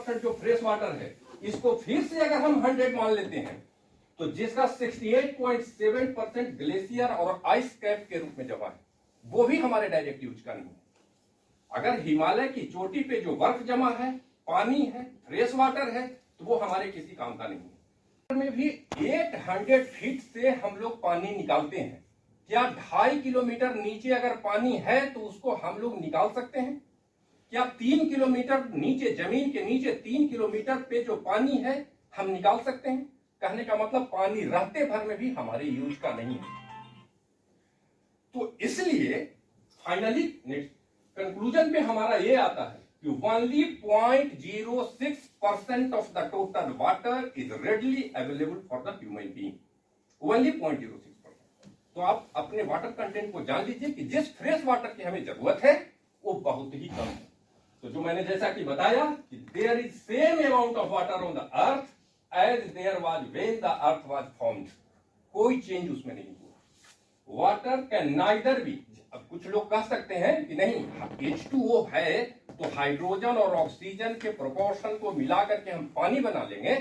98% जो fresh water है, इसको फिर से अगर हम 100 मान लेते हैं, तो जिसका 68.7% ग्लेशियर और आइस कैप के रूप में जमा है, वो भी हमारे डायरेक्ट यूज का नहीं है। अगर हिमालय की चोटी पे जो बर्फ जमा है, पानी है, फ्रेश वाटर है, तो वो हमारे किसी काम का नहीं है। में भी 800 फीट से हम लोग पानी निकालते हैं। क्या 2.5 किलोमीटर नीचे अगर पानी है तो उसको हम लोग निकाल सकते हैं? क्या 3 किलोमीटर नीचे, जमीन के नीचे 3 किलोमीटर पे जो पानी है, हम निकाल सकते हैं? कहने का मतलब पानी रहते भर में भी हमारे यूज का नहीं है। तो इसलिए फाइनली कंक्लूजन पे हमारा ये आता है कि only 0.06% of the total water is readily available for the human being. Only 0.06%. तो आप अपने वाटर कंटेंट को जान लीजिए कि जिस फ्रेश वाटर की हमें जरूरत है वो बहुत ही कम है। तो जो मैंने जैसा कि बताया कि there is same amount of water on the earth as there was when the earth was formed. कोई चेंज उसमें नहीं हुआ। वाटर कैन नाइदर बी, अब कुछ लोग कह सकते हैं कि नहीं H2O है तो हाइड्रोजन और ऑक्सीजन के प्रोपोर्शन को मिला करके हम पानी बना लेंगे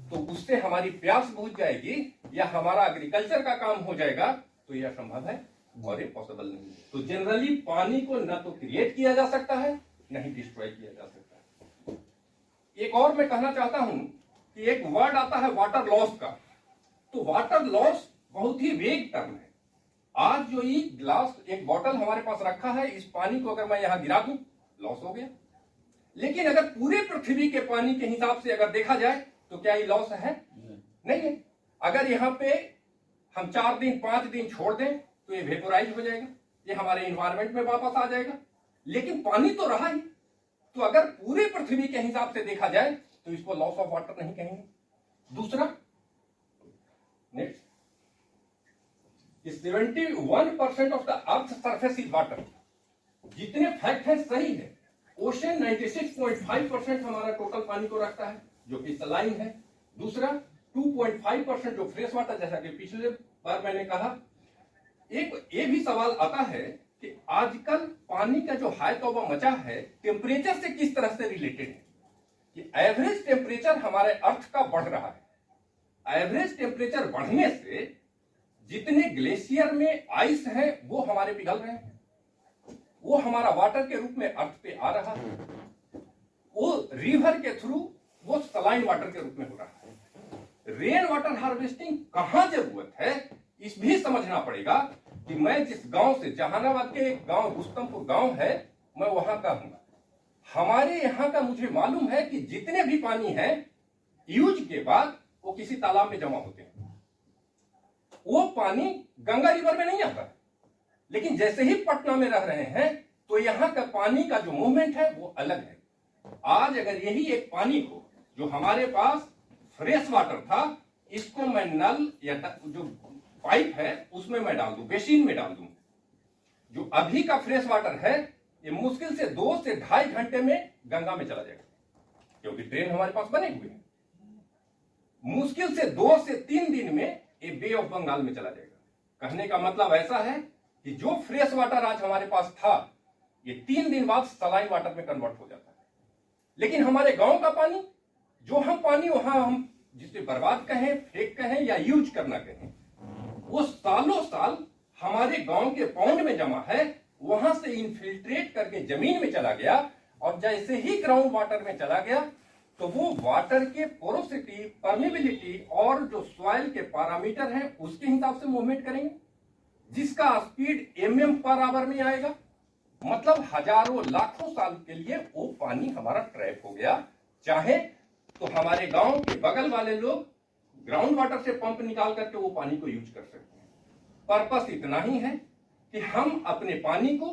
तो उससे हमारी प्यास बुझ जाएगी या हमारा एग्रीकल्चर का काम हो जाएगा, तो यह संभव है और ये पॉसिबल नहीं है। तो जनरली पानी को न तो क्रिएट किया जा सकता है, नहीं डिस्ट्रॉय किया जा सकता है। एक और मैं कहना चाहता हूं कि एक वर्ड आता है वाटर लॉस का। तो वाटर लॉस बहुत ही वेग टर्म है। आज जो ये ग्लास, एक बॉटल हमारे पास रखा है, इस पानी को अगर मैं यहां गिरा दूं, लॉस हो गया। लेकिन अगर पूरे पृथ्वी के पानी के हिसाब से अगर देखा जाए तो क्या ये लॉस है? नहीं है। अगर यहां पे हम 4 दिन 5 दिन छोड़ दें तो ये वेपोराइज हो जाएगा, ये हमारे इन्वायरमेंट में वापस आ जाएगा। लेकिन पानी तो रहा ही। तो अगर पूरे पृथ्वी के हिसाब से देखा जाए तो इसको लॉस ऑफ वाटर नहीं कहेंगे। दूसरा, next, 71% of the earth surface is water. जितने फैक्ट है सही है। ओशन 96.5% हमारा टोटल पानी को रखता है जो कि सलाइन है। दूसरा, 2.5% जो फ्रेश वाटर, जैसा कि पिछले बार मैंने कहा। एक ये भी सवाल आता है कि आजकल पानी का जो हाई तौबा मचा है टेम्परेचर से किस तरह से रिलेटेड है कि एवरेज टेम्परेचर हमारे अर्थ का बढ़ रहा है। एवरेज टेम्परेचर बढ़ने से जितने ग्लेशियर में आइस है वो हमारे पिघल रहे हैं, वो हमारा वाटर के रूप में अर्थ पे आ रहा है, वो रिवर के थ्रू वो सलाइन वाटर के रूप में हो रहा है। रेन वाटर हार्वेस्टिंग कहां जरूरत है इस भी समझना पड़ेगा कि मैं जिस गांव से, जहानाबाद के एक गांव रुस्तमपुर गांव है, मैं वहां का हूं। हमारे यहां का मुझे मालूम है कि जितने भी पानी है यूज के बाद वो किसी तालाब में जमा होते हैं। वो पानी गंगा रिवर में नहीं आता। लेकिन जैसे ही पटना में रह रहे हैं तो यहां का पानी का जो मूवमेंट है वो अलग है। आज अगर यही एक पानी को जो हमारे पास फ्रेश वाटर था, इसको मैं नल या जो पाइप है उसमें मैं डाल दूं, बेसिन में डाल दूं, जो अभी का फ्रेश वाटर है ये मुश्किल से 2 से 2.5 घंटे में गंगा में चला जाएगा, क्योंकि ड्रेन हमारे पास बने हुए हैं। मुश्किल से 2 से 3 दिन में ये बे ऑफ बंगाल में चला जाएगा। कहने का मतलब ऐसा है कि जो फ्रेश वाटर आज हमारे पास था ये 3 दिन बाद सलाइन वाटर में कन्वर्ट हो जाता है। लेकिन हमारे गांव का पानी, जो हम पानी वहां हम जिसे बर्बाद कहें, फेंक कहें या यूज करना कहें, वो सालों साल हमारे गांव के पौंड में जमा है, वहां से इनफिल्ट्रेट करके जमीन में चला गया और जैसे ही ग्राउंड वाटर में चला गया तो वो वाटर के पोरोसिटी, परमेबिलिटी और जो सॉइल के पैरामीटर हैं उसके हिसाब से मूवमेंट करेंगे, जिसका स्पीड mm पर आवर में आएगा। मतलब हजारों लाखों साल के लिए वो पानी हमारा ट्रैप हो गया। चाहे तो हमारे गांव के बगल वाले लोग ग्राउंड वाटर से पंप निकाल करके वो पानी को यूज कर सकते हैं। पर्पस इतना ही है कि हम अपने पानी को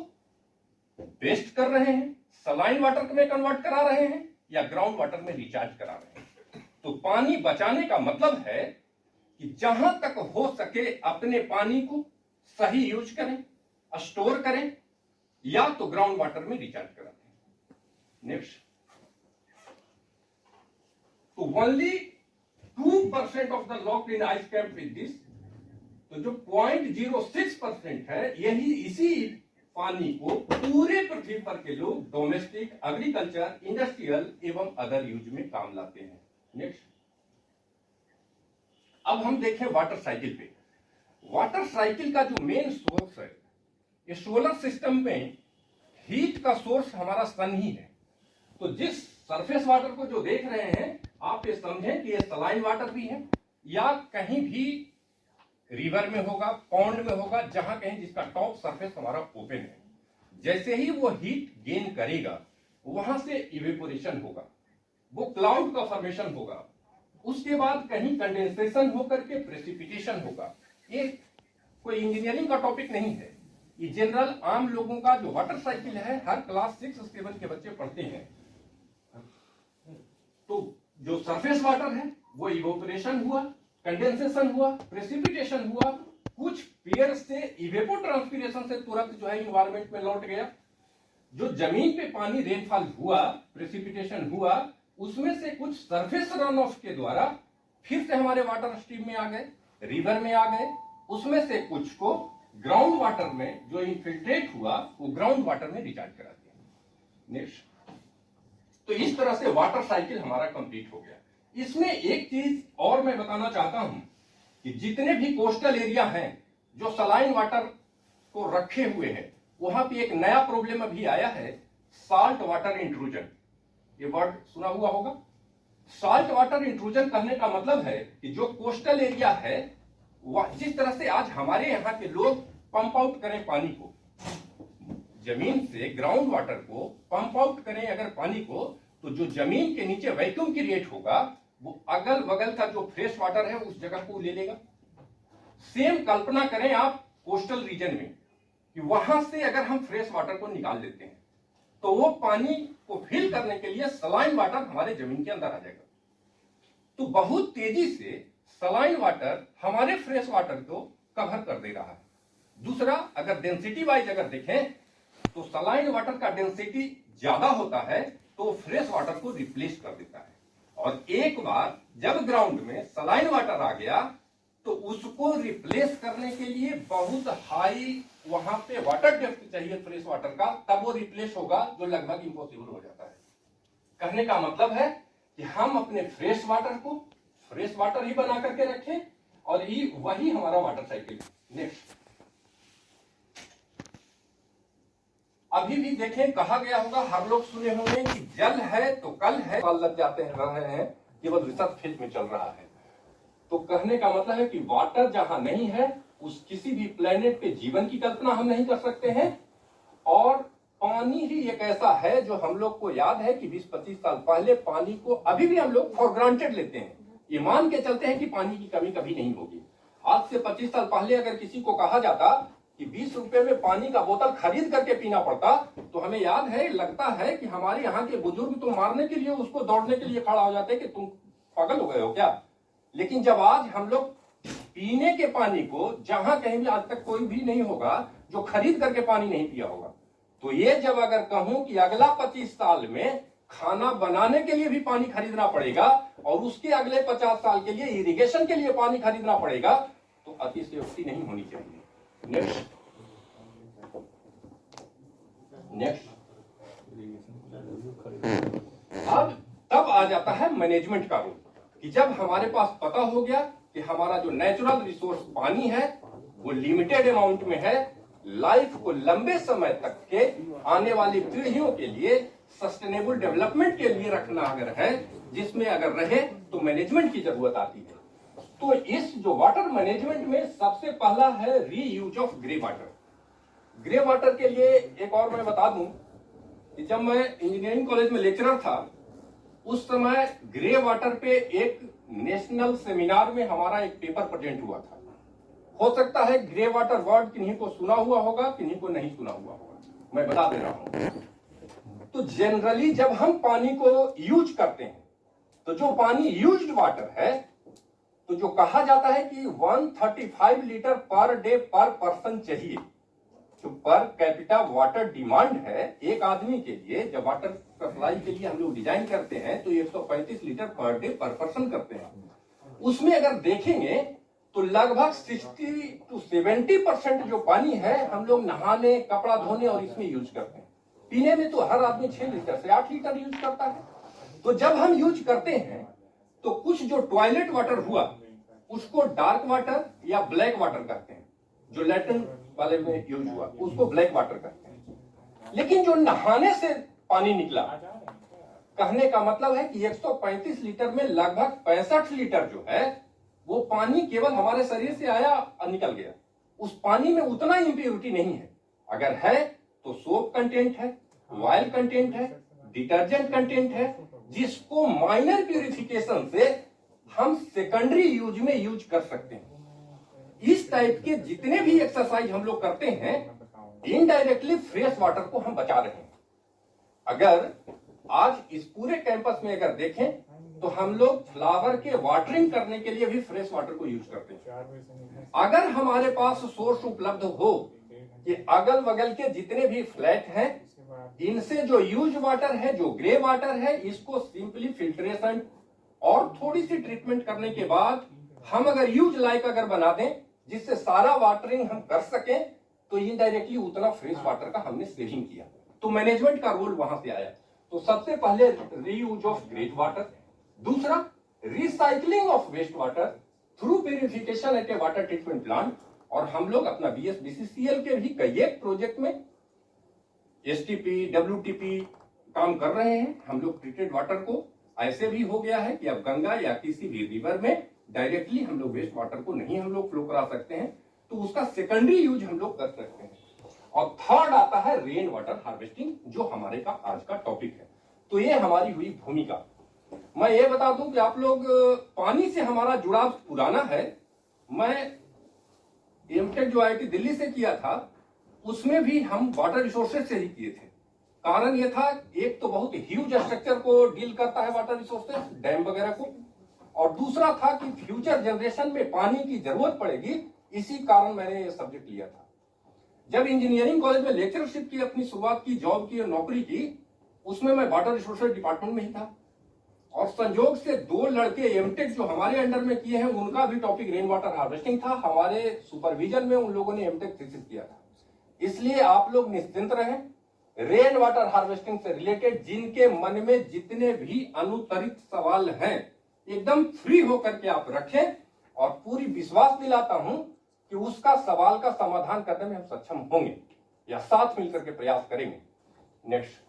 वेस्ट कर रहे हैं, सलाइन वाटर में कन्वर्ट करा रहे हैं या ग्राउंड वाटर में रिचार्ज करा रहे हैं। तो पानी बचाने का मतलब है कि जहां तक हो सके अपने पानी को सही यूज करें, स्टोर करें या तो ग्राउंड वाटर में रिचार्ज करा दें। नेक्स्ट, तो only 2% of the locked in ice cap with this. तो जो 0.06% है, यही इसी पानी को पूरे पृथ्वी पर के लोग डोमेस्टिक, एग्रीकल्चर, इंडस्ट्रियल एवं अदर यूज में काम लाते हैं। नेक्स्ट, अब हम देखें वाटर साइकिल पे। वाटर साइकिल का जो मेन सोर्स है, ये सोलर सिस्टम में हीट का सोर्स हमारा सन ही है। तो जिस सरफेस वाटर को जो देख रहे हैं, आप ये समझें कि ये सलाइन वाटर भी है, या कहीं भी रिवर में होगा, पॉन्ड में होगा, जहां कहीं जिसका टॉप सरफेस हमारा ओपन है। जैसे ही वो हीट गेन करेगा, वहां से इवेपोरेशन होगा, वो क्लाउड का फॉर्मेशन होगा, उसके बाद कहीं कंडेंसेशन होकर के प्रेसिपिटेशन होगा। ये कोई इंजीनियरिंग का टॉपिक नहीं है, ये जनरल आम लोगों का जो वाटर साइकिल है, हर क्लास 6-7 के बच्चे पढ़ते हैं। तो जो सरफेस वाटर है वो इवेपोरेशन हुआ, कंडेंसेशन हुआ, प्रेसिपिटेशन हुआ, कुछ पेयर से इवेपोट्रांसपिरेशन से तुरंत जो है इन्वायरमेंट में लौट गया। जो जमीन पे पानी रेनफॉल हुआ, प्रेसिपिटेशन हुआ, उसमें से कुछ सरफेस रन ऑफ के द्वारा फिर से हमारे वाटर स्ट्रीम में आ गए, रिवर में आ गए। उसमें से कुछ को ग्राउंड वाटर में जो इनफिल्ट्रेट हुआ, वो ग्राउंड वाटर में रिचार्ज करा दिया। नेक्स्ट, तो इस तरह से वाटर साइकिल हमारा कंप्लीट हो गया। इसमें एक चीज और मैं बताना चाहता हूं कि जितने भी कोस्टल एरिया हैं जो सलाइन वाटर को रखे हुए हैं, वहां पे एक नया प्रॉब्लम अभी आया है, साल्ट वाटर इंट्रूजन। ये वर्ड सुना हुआ होगा। साल्ट वाटर इंट्रूजन कहने का मतलब है कि जो कोस्टल एरिया है, जिस तरह से आज हमारे यहाँ के लोग पंप आउट करें पानी को, जमीन से ग्राउंड वाटर को पंप आउट करें अगर पानी को, तो जो जमीन के नीचे वैक्यूम क्रिएट होगा, वो अगल बगल का जो फ्रेश वाटर है उस जगह को ले लेगा। सेम कल्पना करें आप कोस्टल रीजन में कि वहां से अगर हम फ्रेश वाटर को निकाल देते हैं, तो वो पानी को फिल करने के लिए सलाइन वाटर हमारे जमीन के अंदर आ जाएगा। तो बहुत तेजी से सलाइन वाटर हमारे फ्रेश वाटर को कवर कर दे रहा है। दूसरा, अगर डेंसिटी वाइज अगर देखें तो सलाइन वाटर का डेंसिटी ज्यादा होता है, तो फ्रेश वाटर को रिप्लेस कर देता है। और एक बार जब ग्राउंड में सलाइन वाटर आ गया, तो उसको रिप्लेस करने के लिए बहुत हाई वहां पे वाटर डेप्थ चाहिए फ्रेश वाटर का, तब वो रिप्लेस होगा, जो लगभग इम्पॉसिबल हो जाता है। कहने का मतलब है कि हम अपने फ्रेश वाटर को फ्रेश वाटर ही बना करके रखें, और ही वही हमारा वाटर साइकिल। नेक्स्ट, अभी भी देखें, कहा गया होगा, हर लोग सुने होंगे कि जल है तो कल है, लग जाते हैं, रहे हैं, केवल रिसर्च फील्ड में चल रहा है। तो कहने का मतलब है कि वाटर जहां नहीं है, उस किसी भी प्लेनेट पे जीवन की कल्पना हम नहीं कर सकते हैं। और पानी ही एक ऐसा है जो हम लोग को याद है कि 20-25 साल पहले पानी को अभी भी हम लोग फॉर ग्रांटेड लेते हैं, ये मान के चलते हैं कि पानी की कमी कभी नहीं होगी। आज से 25 साल पहले अगर किसी को कहा जाता कि 20 रुपए में पानी का बोतल खरीद करके पीना पड़ता, तो हमें याद है, लगता है कि हमारे यहाँ के बुजुर्ग तो मारने के लिए, उसको दौड़ने के लिए खड़ा हो जाते कि तुम पागल हो गए हो क्या। लेकिन जब आज हम लोग पीने के पानी को, जहां कहीं भी आज तक कोई भी नहीं होगा जो खरीद करके पानी नहीं पिया होगा, तो ये जब अगर कहूं कि अगला 25 साल में खाना बनाने के लिए भी पानी खरीदना पड़ेगा, और उसके अगले 50 साल के लिए इरिगेशन के लिए पानी खरीदना पड़ेगा, तो अतिशयोक्ति नहीं होनी चाहिए। नेक्स्ट, अब तब आ जाता है मैनेजमेंट का रोल, कि जब हमारे पास पता हो गया कि हमारा जो नेचुरल रिसोर्स पानी है वो लिमिटेड अमाउंट में है, लाइफ को लंबे समय तक के आने वाली पीढ़ियों के लिए सस्टेनेबल डेवलपमेंट के लिए रखना अगर है, जिसमें अगर रहे तो मैनेजमेंट की जरूरत आती है। तो इस जो वाटर मैनेजमेंट में सबसे पहला है reuse of grey water. Grey water के लिए एक और मैं बता दूं कि जब मैं इंजीनियरिंग कॉलेज में लेक्चरर था, उस समय ग्रे वाटर पे एक नेशनल सेमिनार में हमारा एक पेपर प्रेजेंट हुआ था। हो सकता है ग्रे वाटर वर्ड किन्हीं को सुना हुआ होगा, किन्हीं को नहीं सुना हुआ होगा, मैं बता दे रहा हूं। तो जनरली जब हम पानी को यूज करते हैं, तो जो पानी यूज्ड वाटर है, तो जो कहा जाता है कि 135 लीटर पर डे पर पर्सन चाहिए, जो पर कैपिटा वाटर डिमांड है एक आदमी के लिए, जब वाटर सप्लाई के लिए हम लोग डिजाइन करते हैं तो 135 लीटर पर डे पर पर्सन करते हैं। उसमें अगर देखेंगे तो लगभग 60 to 70% जो पानी है हम लोग नहाने, कपड़ा धोने और इसमें यूज करते हैं। पीने में तो हर आदमी 6 लीटर से 8 लीटर यूज करता है। तो जब हम यूज करते हैं तो कुछ जो टॉयलेट वाटर हुआ उसको डार्क वाटर या ब्लैक वाटर कहते हैं, जो लैट्रिन वाले में यूज हुआ उसको ब्लैक वाटर कहते हैं। लेकिन जो नहाने से पानी निकला, कहने का मतलब है कि 135 लीटर में लगभग 65 लीटर जो है वो पानी केवल हमारे शरीर से आया और निकल गया। उस पानी में उतना इंप्योरिटी नहीं है। अगर है तो सोप कंटेंट है, ऑयल कंटेंट है, डिटर्जेंट कंटेंट है, जिसको माइनर प्यूरिफिकेशन से हम सेकेंडरी यूज में यूज कर सकते हैं। इस टाइप के जितने भी एक्सरसाइज हम लोग करते हैं इनडायरेक्टली फ्रेश वाटर को हम बचा रहे हैं। अगर आज इस पूरे कैंपस में अगर देखें तो हम लोग फ्लावर के वाटरिंग करने के लिए भी फ्रेश वाटर को यूज करते हैं। अगर हमारे पास सोर्स उपलब्ध हो कि अगल बगल के जितने भी फ्लैट हैं इनसे जो यूज वाटर है, जो ग्रे वाटर है, इसको सिंपली फिल्ट्रेशन और थोड़ी सी ट्रीटमेंट करने के बाद हम अगर यूज लाइक अगर बना दें जिससे सारा वाटरिंग हम कर सकें तो इनडायरेक्टली उतना फ्रेश वाटर का हमने सेविंग किया। तो मैनेजमेंट का रोल वहां से आया। तो सबसे पहले रीयूज ऑफ ग्रे वाटर, दूसरा recycling of waste water through purification at a water treatment plant. और हम लोग अपना BSBCCL के भी कई एक प्रोजेक्ट में STP, WTP काम कर रहे हैं। हम लोग ट्रीटेड वाटर को ऐसे भी हो गया है कि अब गंगा या किसी भी रिवर में डायरेक्टली हम लोग वेस्ट वाटर को नहीं हम लोग फ्लो करा सकते हैं, तो उसका सेकेंडरी यूज हम लोग कर सकते हैं। और थर्ड आता है रेन वाटर हार्वेस्टिंग, जो हमारे का आज का टॉपिक है। तो ये हमारी हुई भूमिका। मैं ये बता दूं कि आप लोग पानी से हमारा जुड़ाव पुराना है। मैं एमटेक जो IIT दिल्ली से किया था उसमें भी हम वाटर रिसोर्सेज से ही किए थे। कारण ये था, एक तो बहुत ह्यूज स्ट्रक्चर को डील करता है वाटर रिसोर्सेज, डैम वगैरह को, और दूसरा था कि फ्यूचर जनरेशन में पानी की जरूरत पड़ेगी। इसी कारण मैंने ये सब्जेक्ट लिया था। जब इंजीनियरिंग कॉलेज में लेक्चरशिप की अपनी शुरुआत की, जॉब की और नौकरी की, उसमें मैं वाटर रिसोर्सेज डिपार्टमेंट में ही था। और संयोग से 2 लड़के एमटेक जो हमारे अंडर में किए हैं उनका भी टॉपिक रेन वाटर हार्वेस्टिंग था। हमारे सुपरविजन में उन लोगों ने एमटेक थीसिस किया था। इसलिए आप लोग निश्चिंत रहें, रेन वाटर हार्वेस्टिंग से रिलेटेड जिनके मन में जितने भी अनुत्तरित सवाल हैं एकदम फ्री होकर के आप रखें, और पूरी विश्वास दिलाता हूं कि उसका सवाल का समाधान करने में हम सक्षम होंगे या साथ मिलकर के प्रयास करेंगे। Next,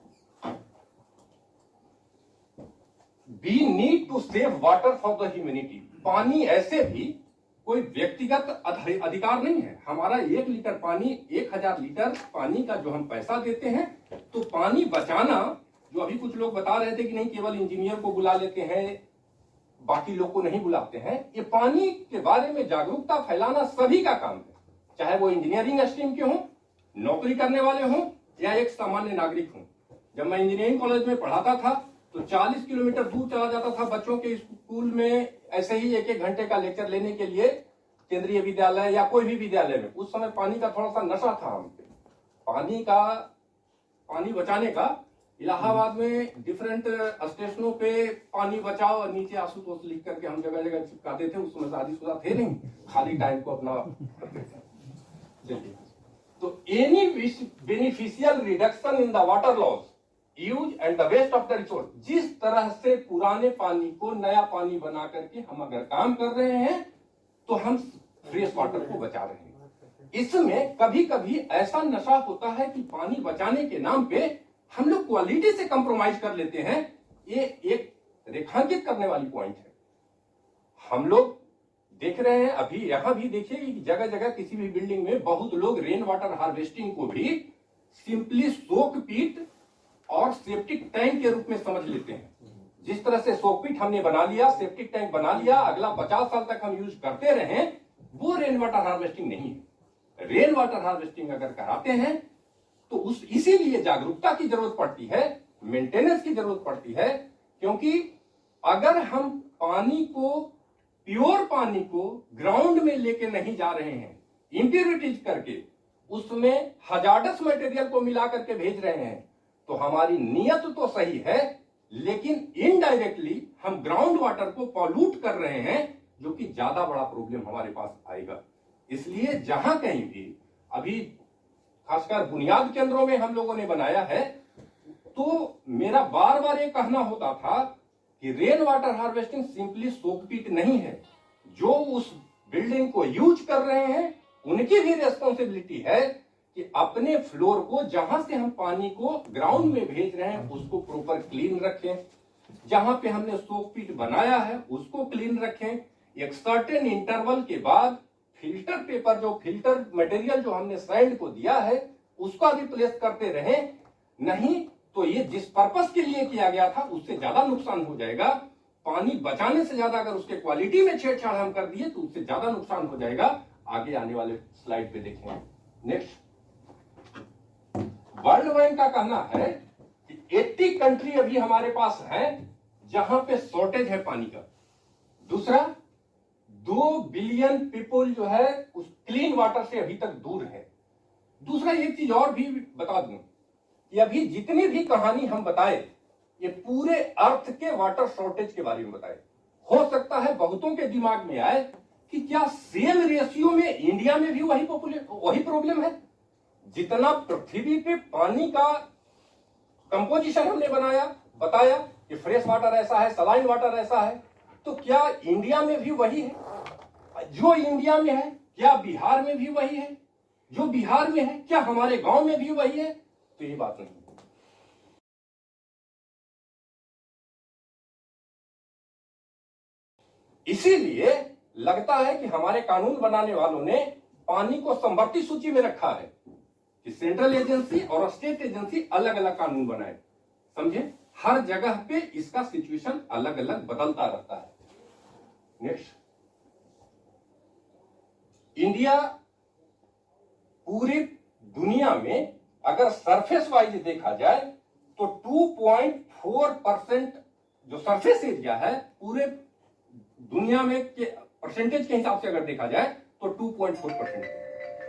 we need to save water for the humanity. पानी ऐसे भी कोई व्यक्तिगत अधिकार नहीं है। हमारा 1 लीटर पानी, 1000 लीटर पानी का जो हम पैसा देते हैं, तो पानी बचाना, जो अभी कुछ लोग बता रहे थे कि नहीं केवल इंजीनियर को बुला लेते हैं बाकी लोग को नहीं बुलाते हैं, ये पानी के बारे में जागरूकता फैलाना सभी का काम है, चाहे वो इंजीनियरिंग स्ट्रीम के हों, नौकरी करने वाले हों या एक सामान्य नागरिक हों। जब मैं इंजीनियरिंग कॉलेज में पढ़ाता था तो 40 किलोमीटर दूर चला जाता था बच्चों के स्कूल में ऐसे ही 1-1 घंटे का लेक्चर लेने के लिए, केंद्रीय विद्यालय या कोई भी विद्यालय में। उस समय पानी का थोड़ा सा नशा था हम पे, पानी बचाने का। इलाहाबाद में डिफरेंट स्टेशनों पे पानी बचाओ और नीचे आशुतोष लिख करके हम जगह जगह चिपकाते थे। उस समय शादीशुदा थे नहीं, खाली टाइम को अपना करते थे। तो any beneficial reduction in the water loss use and the waste of the resource, जिस तरह से पुराने पानी को नया पानी बना करके हम अगर काम कर रहे हैं तो हम फ्रेश वाटर को बचा रहे हैं। इसमें कभी कभी ऐसा नशा होता है कि पानी बचाने के नाम पे हम लोग क्वालिटी से कंप्रोमाइज कर लेते हैं। ये एक रेखांकित करने वाली पॉइंट है। हम लोग देख रहे हैं, अभी यहां भी देखिए कि जगह जगह किसी भी बिल्डिंग में बहुत लोग रेन वाटर हार्वेस्टिंग को भी सिंपली सोक पीट और सेप्टिक टैंक के रूप में समझ लेते हैं। जिस तरह से सोक पीट हमने बना लिया, सेप्टिक टैंक बना लिया, अगला 50 साल तक हम यूज करते रहे, वो रेन वाटर हार्वेस्टिंग नहीं है। रेन वाटर हार्वेस्टिंग अगर कराते हैं तो इसीलिए जागरूकता की जरूरत पड़ती है, मेंटेनेंस की जरूरत पड़ती है। क्योंकि अगर हम पानी को, प्योर पानी को ग्राउंड में लेके नहीं जा रहे हैं, इंप्योरिटीज करके उसमें हजार्डस मटेरियल को मिला करके भेज रहे हैं, तो हमारी नियत तो सही है लेकिन इनडायरेक्टली हम ग्राउंड वाटर को पॉल्यूट कर रहे हैं, जो कि ज्यादा बड़ा प्रॉब्लम हमारे पास आएगा। इसलिए जहां कहीं भी अभी खासकर बुनियाद केंद्रों में हम लोगों ने बनाया है, तो मेरा बार बार ये कहना होता था कि rain water harvesting simply soak pit नहीं है। जो उस बिल्डिंग को यूज कर रहे हैं उनकी भी रेस्पॉन्सिबिलिटी है कि अपने फ्लोर को, जहां से हम पानी को ग्राउंड में भेज रहे हैं, उसको प्रॉपर क्लीन रखें। जहां पे हमने सोकपीट बनाया है उसको क्लीन रखें। एक सर्टेन इंटरवल के बाद फिल्टर पेपर, जो फिल्टर मटेरियल जो हमने सैंड को दिया है, उसका रिप्लेस करते रहें। नहीं तो ये जिस पर्पस के लिए किया गया था उससे ज्यादा नुकसान हो जाएगा। पानी बचाने से ज्यादा अगर उसके क्वालिटी में छेड़छाड़ हम कर दिए तो उससे ज्यादा नुकसान हो जाएगा। आगे आने वाले स्लाइड पे देखें। नेक्स्ट, वर्ल्ड बैंक का कहना है कि 80 कंट्री अभी हमारे पास है जहां पे शॉर्टेज है पानी का। दूसरा, 2 बिलियन पीपल जो है उस क्लीन वाटर से अभी तक दूर है। दूसरा, एक चीज और भी बता दूं कि अभी जितनी भी कहानी हम बताए ये पूरे अर्थ के वाटर शॉर्टेज के बारे में बताए। हो सकता है बहुतों के दिमाग में आए कि क्या सेम रेशियो में इंडिया में भी वही प्रॉब्लम है। जितना पृथ्वी पे पानी का कंपोजिशन हमने बताया कि फ्रेश वाटर ऐसा है, सलाइन वाटर ऐसा है, तो क्या इंडिया में भी वही है? जो इंडिया में है क्या बिहार में भी वही है? जो बिहार में है क्या हमारे गांव में भी वही है? तो ये बात नहीं। इसीलिए लगता है कि हमारे कानून बनाने वालों ने पानी को समवर्ती सूची में रखा है कि सेंट्रल एजेंसी और स्टेट एजेंसी अलग अलग कानून बनाए। समझे, हर जगह पे इसका सिचुएशन अलग अलग बदलता रहता है। नेक्स्ट, इंडिया पूरी दुनिया में अगर सरफेस वाइज देखा जाए तो 2.4% जो सरफेस एरिया है पूरे दुनिया में के परसेंटेज के हिसाब से अगर देखा जाए तो 2.4% है।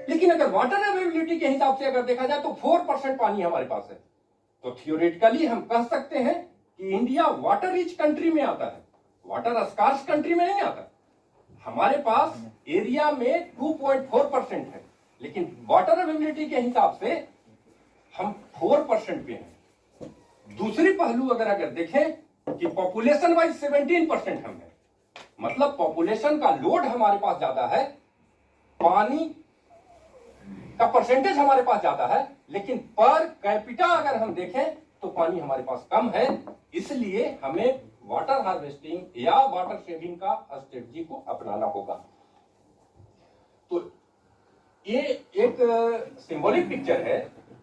लेकिन अगर वाटर अवेलेबिलिटी के हिसाब से अगर देखा जाए तो 4% पानी हमारे पास है। तो थियोरेटिकली हम कह सकते हैं कि इंडिया वाटर रिच कंट्री में आता है, वाटर स्कार्स कंट्री में नहीं आता। हमारे पास एरिया में 2.4% है, लेकिन वाटर अवेलेबिलिटी के हिसाब से हम 4% पे हैं। दूसरी पहलू अगर देखें कि पॉपुलेशन वाइज 17% हम है, मतलब पॉपुलेशन का लोड हमारे पास ज्यादा है, पानी का परसेंटेज हमारे पास ज्यादा है, लेकिन पर कैपिटा अगर हम देखें तो पानी हमारे पास कम है। इसलिए हमें वाटर हार्वेस्टिंग या वाटर सेविंग का स्ट्रेटजी को अपनाना होगा। तो ये एक सिंबॉलिक पिक्चर है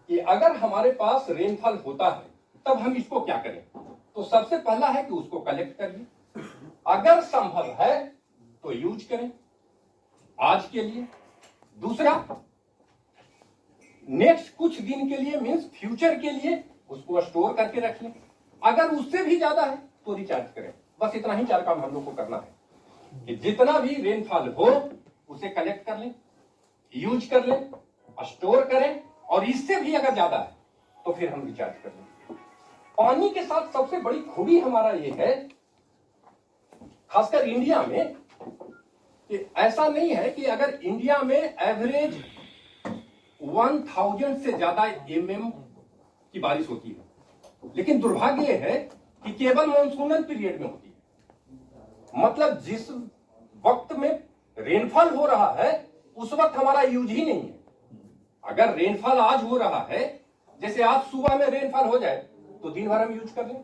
कि अगर हमारे पास रेनफॉल होता है तब हम इसको क्या करें। तो सबसे पहला है कि उसको कलेक्ट करिए, अगर संभव है तो यूज करें आज के लिए। दूसरा, नेक्स्ट कुछ दिन के लिए मींस फ्यूचर के लिए उसको स्टोर करके रख लें। अगर उससे भी ज्यादा है तो रिचार्ज करें। बस इतना ही 4 काम हम लोग को करना है कि जितना भी रेनफॉल हो उसे कलेक्ट कर लें, यूज कर लें, स्टोर करें, और इससे भी अगर ज्यादा है तो फिर हम रिचार्ज कर लें। पानी के साथ सबसे बड़ी खूबी हमारा ये है, खासकर इंडिया में, कि ऐसा नहीं है कि अगर इंडिया में एवरेज 1000 से ज्यादा mm की बारिश होती है, लेकिन दुर्भाग्य यह है कि केवल मॉनसूनल पीरियड में होती है। मतलब जिस वक्त में रेनफॉल हो रहा है उस वक्त हमारा यूज ही नहीं है। अगर रेनफॉल आज हो रहा है, जैसे आज सुबह में रेनफॉल हो जाए तो दिन भर हम यूज कर लें,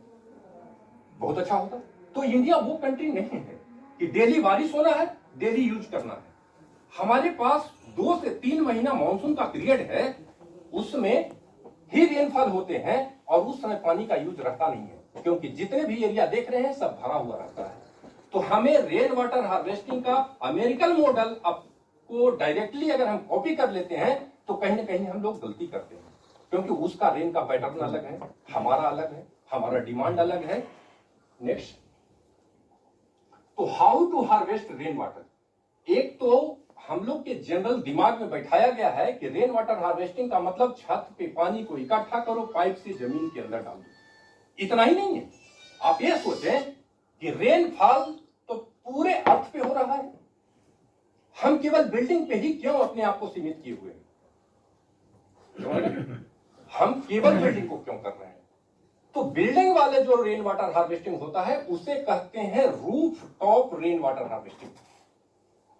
बहुत अच्छा होता। तो इंडिया वो कंट्री नहीं है कि डेली बारिश होना है, डेली यूज करना है। हमारे पास 2 से 3 महीना मानसून का पीरियड है, उसमें ही रेनफॉल होते हैं और उस समय पानी का यूज रहता नहीं है, क्योंकि जितने भी एरिया देख रहे हैं सब भरा हुआ रहता है। तो हमें रेन वाटर हार्वेस्टिंग का अमेरिकन मॉडल को डायरेक्टली अगर हम कॉपी कर लेते हैं तो कहीं ना कहीं हम लोग गलती करते हैं, क्योंकि उसका रेन का पैटर्न अलग है, हमारा अलग है, हमारा डिमांड अलग है। नेक्स्ट, तो how to harvest rain water. एक तो हम लोग के जनरल दिमाग में बैठाया गया है कि रेन वाटर हार्वेस्टिंग का मतलब छत पे पानी को इकट्ठा करो, पाइप से जमीन के अंदर डाल दो। इतना ही नहीं है, आप ये सोचें कि रेनफॉल तो पूरे अर्थ पे हो रहा है। हम केवल बिल्डिंग पे ही क्यों अपने आप को सीमित किए हुए हैं? हम केवल बिल्डिंग को क्यों कर रहे हैं? तो बिल्डिंग वाले जो रेन वाटर हार्वेस्टिंग होता है उसे कहते हैं roof top rain water harvesting,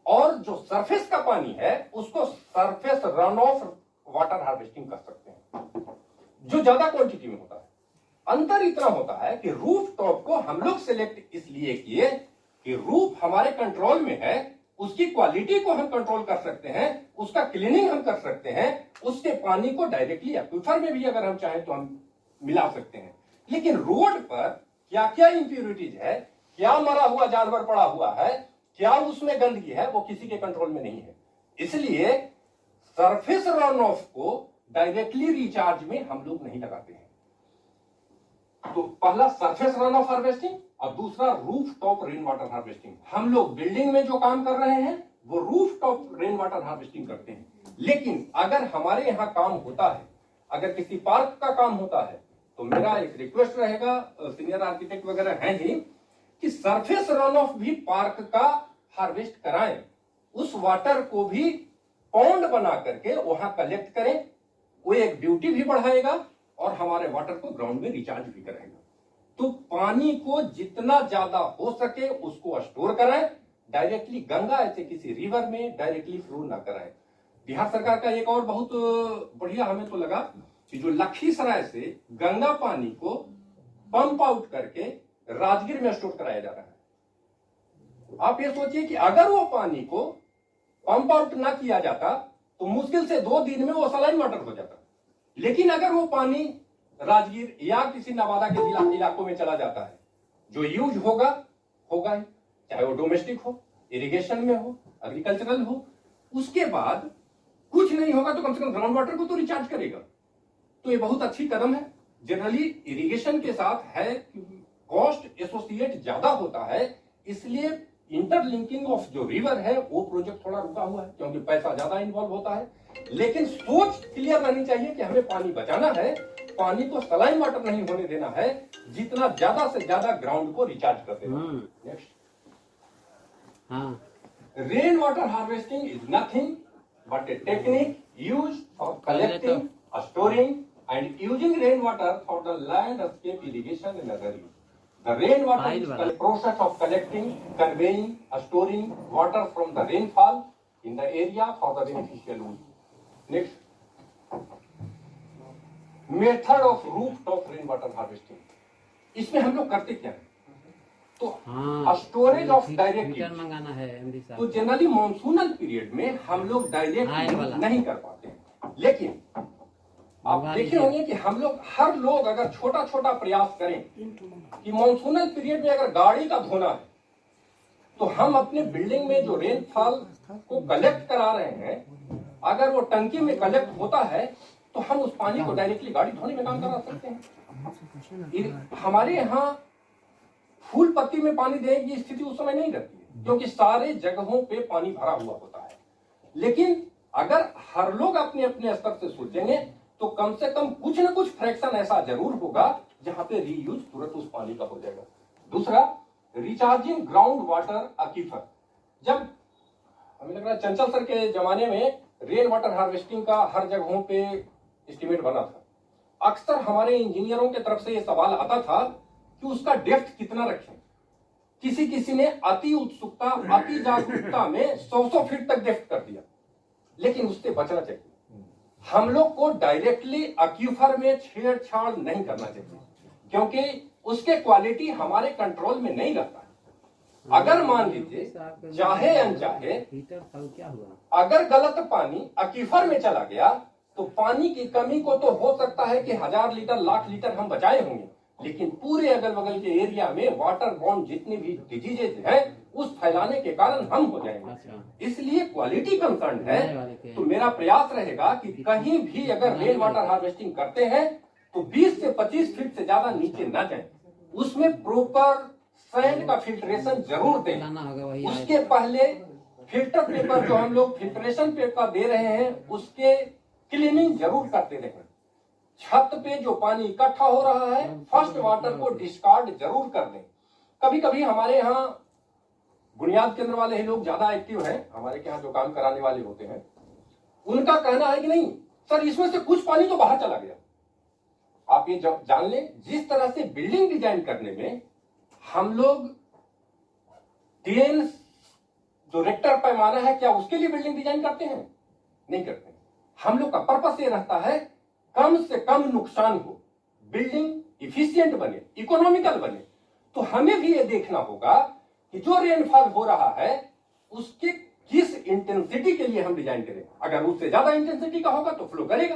और जो सरफेस का पानी है उसको surface run of water harvesting कर सकते हैं, जो ज्यादा क्वांटिटी में होता है। अंतर इतना होता है कि रूफ टॉप को हम लोग सिलेक्ट इसलिए किए कि रूफ हमारे कंट्रोल में है, उसकी क्वालिटी को हम कंट्रोल कर सकते हैं, उसका क्लीनिंग हम कर सकते हैं, उसके पानी को डायरेक्टली एक्वीफर में भी अगर हम चाहें तो हम मिला सकते हैं। लेकिन रोड पर क्या क्या इंप्यूरिटीज है, क्या मरा हुआ जानवर पड़ा हुआ है, क्या उसमें गंदगी है, वो किसी के कंट्रोल में नहीं है। इसलिए सरफेस रन ऑफ को डायरेक्टली रिचार्ज में हम लोग नहीं लगाते हैं। तो पहला सरफेस रन ऑफ हार्वेस्टिंग और दूसरा roof top rain water harvesting. हम लोग बिल्डिंग में जो काम कर रहे हैं वो roof top rain water harvesting करते हैं। लेकिन अगर हमारे यहां काम होता है, अगर किसी पार्क का काम होता है, तो मेरा एक रिक्वेस्ट रहेगा, सीनियर आर्किटेक्ट वगैरह हैं ही, कि सरफेस रन ऑफ भी पार्क का हार्वेस्ट कराएं, उस वाटर को भी पॉन्ड बना करके वहां कलेक्ट करें। वो एक ब्यूटी भी बढ़ाएगा और हमारे वाटर को ग्राउंड में रिचार्ज भी करेगा। तो पानी को जितना ज्यादा हो सके उसको स्टोर कराएं, डायरेक्टली गंगा ऐसे किसी रिवर में डायरेक्टली फ्लो ना कराएं। बिहार सरकार का एक और बहुत बढ़िया हमें तो लगा कि जो लखीसराय से गंगा पानी को पंप आउट करके राजगीर में स्टोर कराया जा रहा है। आप ये सोचिए कि अगर वो पानी को पंप आउट ना किया जाता तो मुश्किल से 2 दिन में वो सलाइन वाटर हो जाता। लेकिन अगर वो पानी राजगीर या किसी नवादा के इलाकों में चला जाता है, जो यूज होगा ही, चाहे वो डोमेस्टिक हो, इरिगेशन में हो, एग्रीकल्चरल हो, उसके बाद कुछ नहीं होगा तो कम से कम ग्राउंड वाटर को तो रिचार्ज करेगा। तो ये बहुत अच्छी कदम है। जनरली इरिगेशन के साथ है कॉस्ट एसोसिएट ज्यादा होता है, इसलिए इंटरलिंकिंग ऑफ जो रिवर है वो प्रोजेक्ट थोड़ा रुका हुआ है, क्योंकि पैसा ज्यादा इन्वॉल्व होता है। लेकिन सोच क्लियर रहनी चाहिए कि हमें पानी बचाना है, पानी को सलाइन वाटर नहीं होने देना है, जितना ज्यादा से ज्यादा ग्राउंड को रिचार्ज कर देना। Next, rain water harvesting is nothing but a technique use for collecting, storing and using rainwater for the landscape irrigation and other use. The rainwater is the process of collecting, conveying, storing water from the rainfall in the area for the beneficial use. Next, method of rooftop rainwater harvesting. इसमें हम लोग करते क्या है? तो storage of direct मंगाना है MD साहब। तो जनरली मॉनसूनल पीरियड में हम लोग डायरेक्ट नहीं कर पाते हैं। लेकिन आप देखे होंगे कि हम लोग हर लोग अगर छोटा छोटा प्रयास करें कि मॉनसूनल पीरियड में अगर गाड़ी का धोना है तो हम अपने बिल्डिंग में जो रेनफॉल को कलेक्ट करा रहे हैं, अगर वो टंकी में कलेक्ट होता है तो हम उस पानी को डायरेक्टली गाड़ी धोने में काम करा सकते हैं। हमारे यहाँ फूल पत्ती में पानी देने की स्थिति उस समय नहीं रहती है, क्योंकि सारे जगहों पे पानी भरा हुआ होता है। लेकिन अगर हर लोग अपने अपने स्तर से सोचेंगे तो कम से कम कुछ न कुछ फ्रैक्शन ऐसा जरूर होगा जहां पे रीयूज तुरंत उस पानी का हो जाएगा। दूसरा, रिचार्जिंग ग्राउंड वाटर एक्वीफर। जब हमें लग रहा है चंचल सर के जमाने में रेन वाटर हार्वेस्टिंग का हर जगहों पे एस्टिमेट बना था, अक्सर हमारे इंजीनियरों के तरफ से यह सवाल आता था कि उसका डेप्थ कितना रखें। किसी किसी ने अति उत्सुकता, अति जागरूकता में 100 फीट तक डेप्थ कर दिया, लेकिन उससे बचना चाहिए। हम लोग को डायरेक्टली एक्वीफर में छेड़छाड़ नहीं करना चाहिए, क्योंकि उसके क्वालिटी हमारे कंट्रोल में नहीं रहता है। अगर मान लीजिए चाहे अनचाहे अगर गलत पानी एक्वीफर में चला गया तो पानी की कमी को तो हो सकता है कि 1000 लीटर, लाख लीटर हम बचाए होंगे, लेकिन पूरे अगल बगल के एरिया में वाटर बॉर्न जितनी भी डिजीजेज है उस फैलाने के कारण हम हो जाएंगे। इसलिए क्वालिटी कंसर्न है। तो मेरा प्रयास रहेगा कि कहीं भी अगर रेन वाटर हार्वेस्टिंग करते हैं तो 20 से 25 फीट से ज्यादा नीचे न जाए। उसमें प्रॉपर सैंड का फिल्ट्रेशन जरूर दें। उसके पहले फिल्टर पेपर जो हम लोग फिल्ट्रेशन पेपर दे रहे हैं उसके क्लीनिंग जरूर करते रहें। छत पे जो पानी इकट्ठा हो रहा है फर्स्ट वाटर को डिस्कार्ड जरूर कर दें। कभी कभी हमारे यहाँ बुनियाद केंद्र वाले ही लोग ज्यादा एक्टिव हैं, हमारे यहाँ जो काम कराने वाले होते हैं, उनका कहना है कि नहीं सर इसमें से कुछ पानी तो बाहर चला गया। आप ये जान लें, जिस तरह से बिल्डिंग डिजाइन करने में हम लोग टीएन जो रेक्टर पैमाना है, क्या उसके लिए बिल्डिंग डिजाइन करते हैं? नहीं करते। हम लोग का पर्पस ये रहता है कम से कम नुकसान हो, बिल्डिंग इफिशिएंट बने, इकोनॉमिकल बने। तो हमें भी ये देखना होगा कि जो रेनफॉल हो रहा है उसके किस इंटेंसिटी के लिए हम डिजाइन करें। अगर उससे ज्यादा इंटेंसिटी का होगा तो फ्लो करेगा।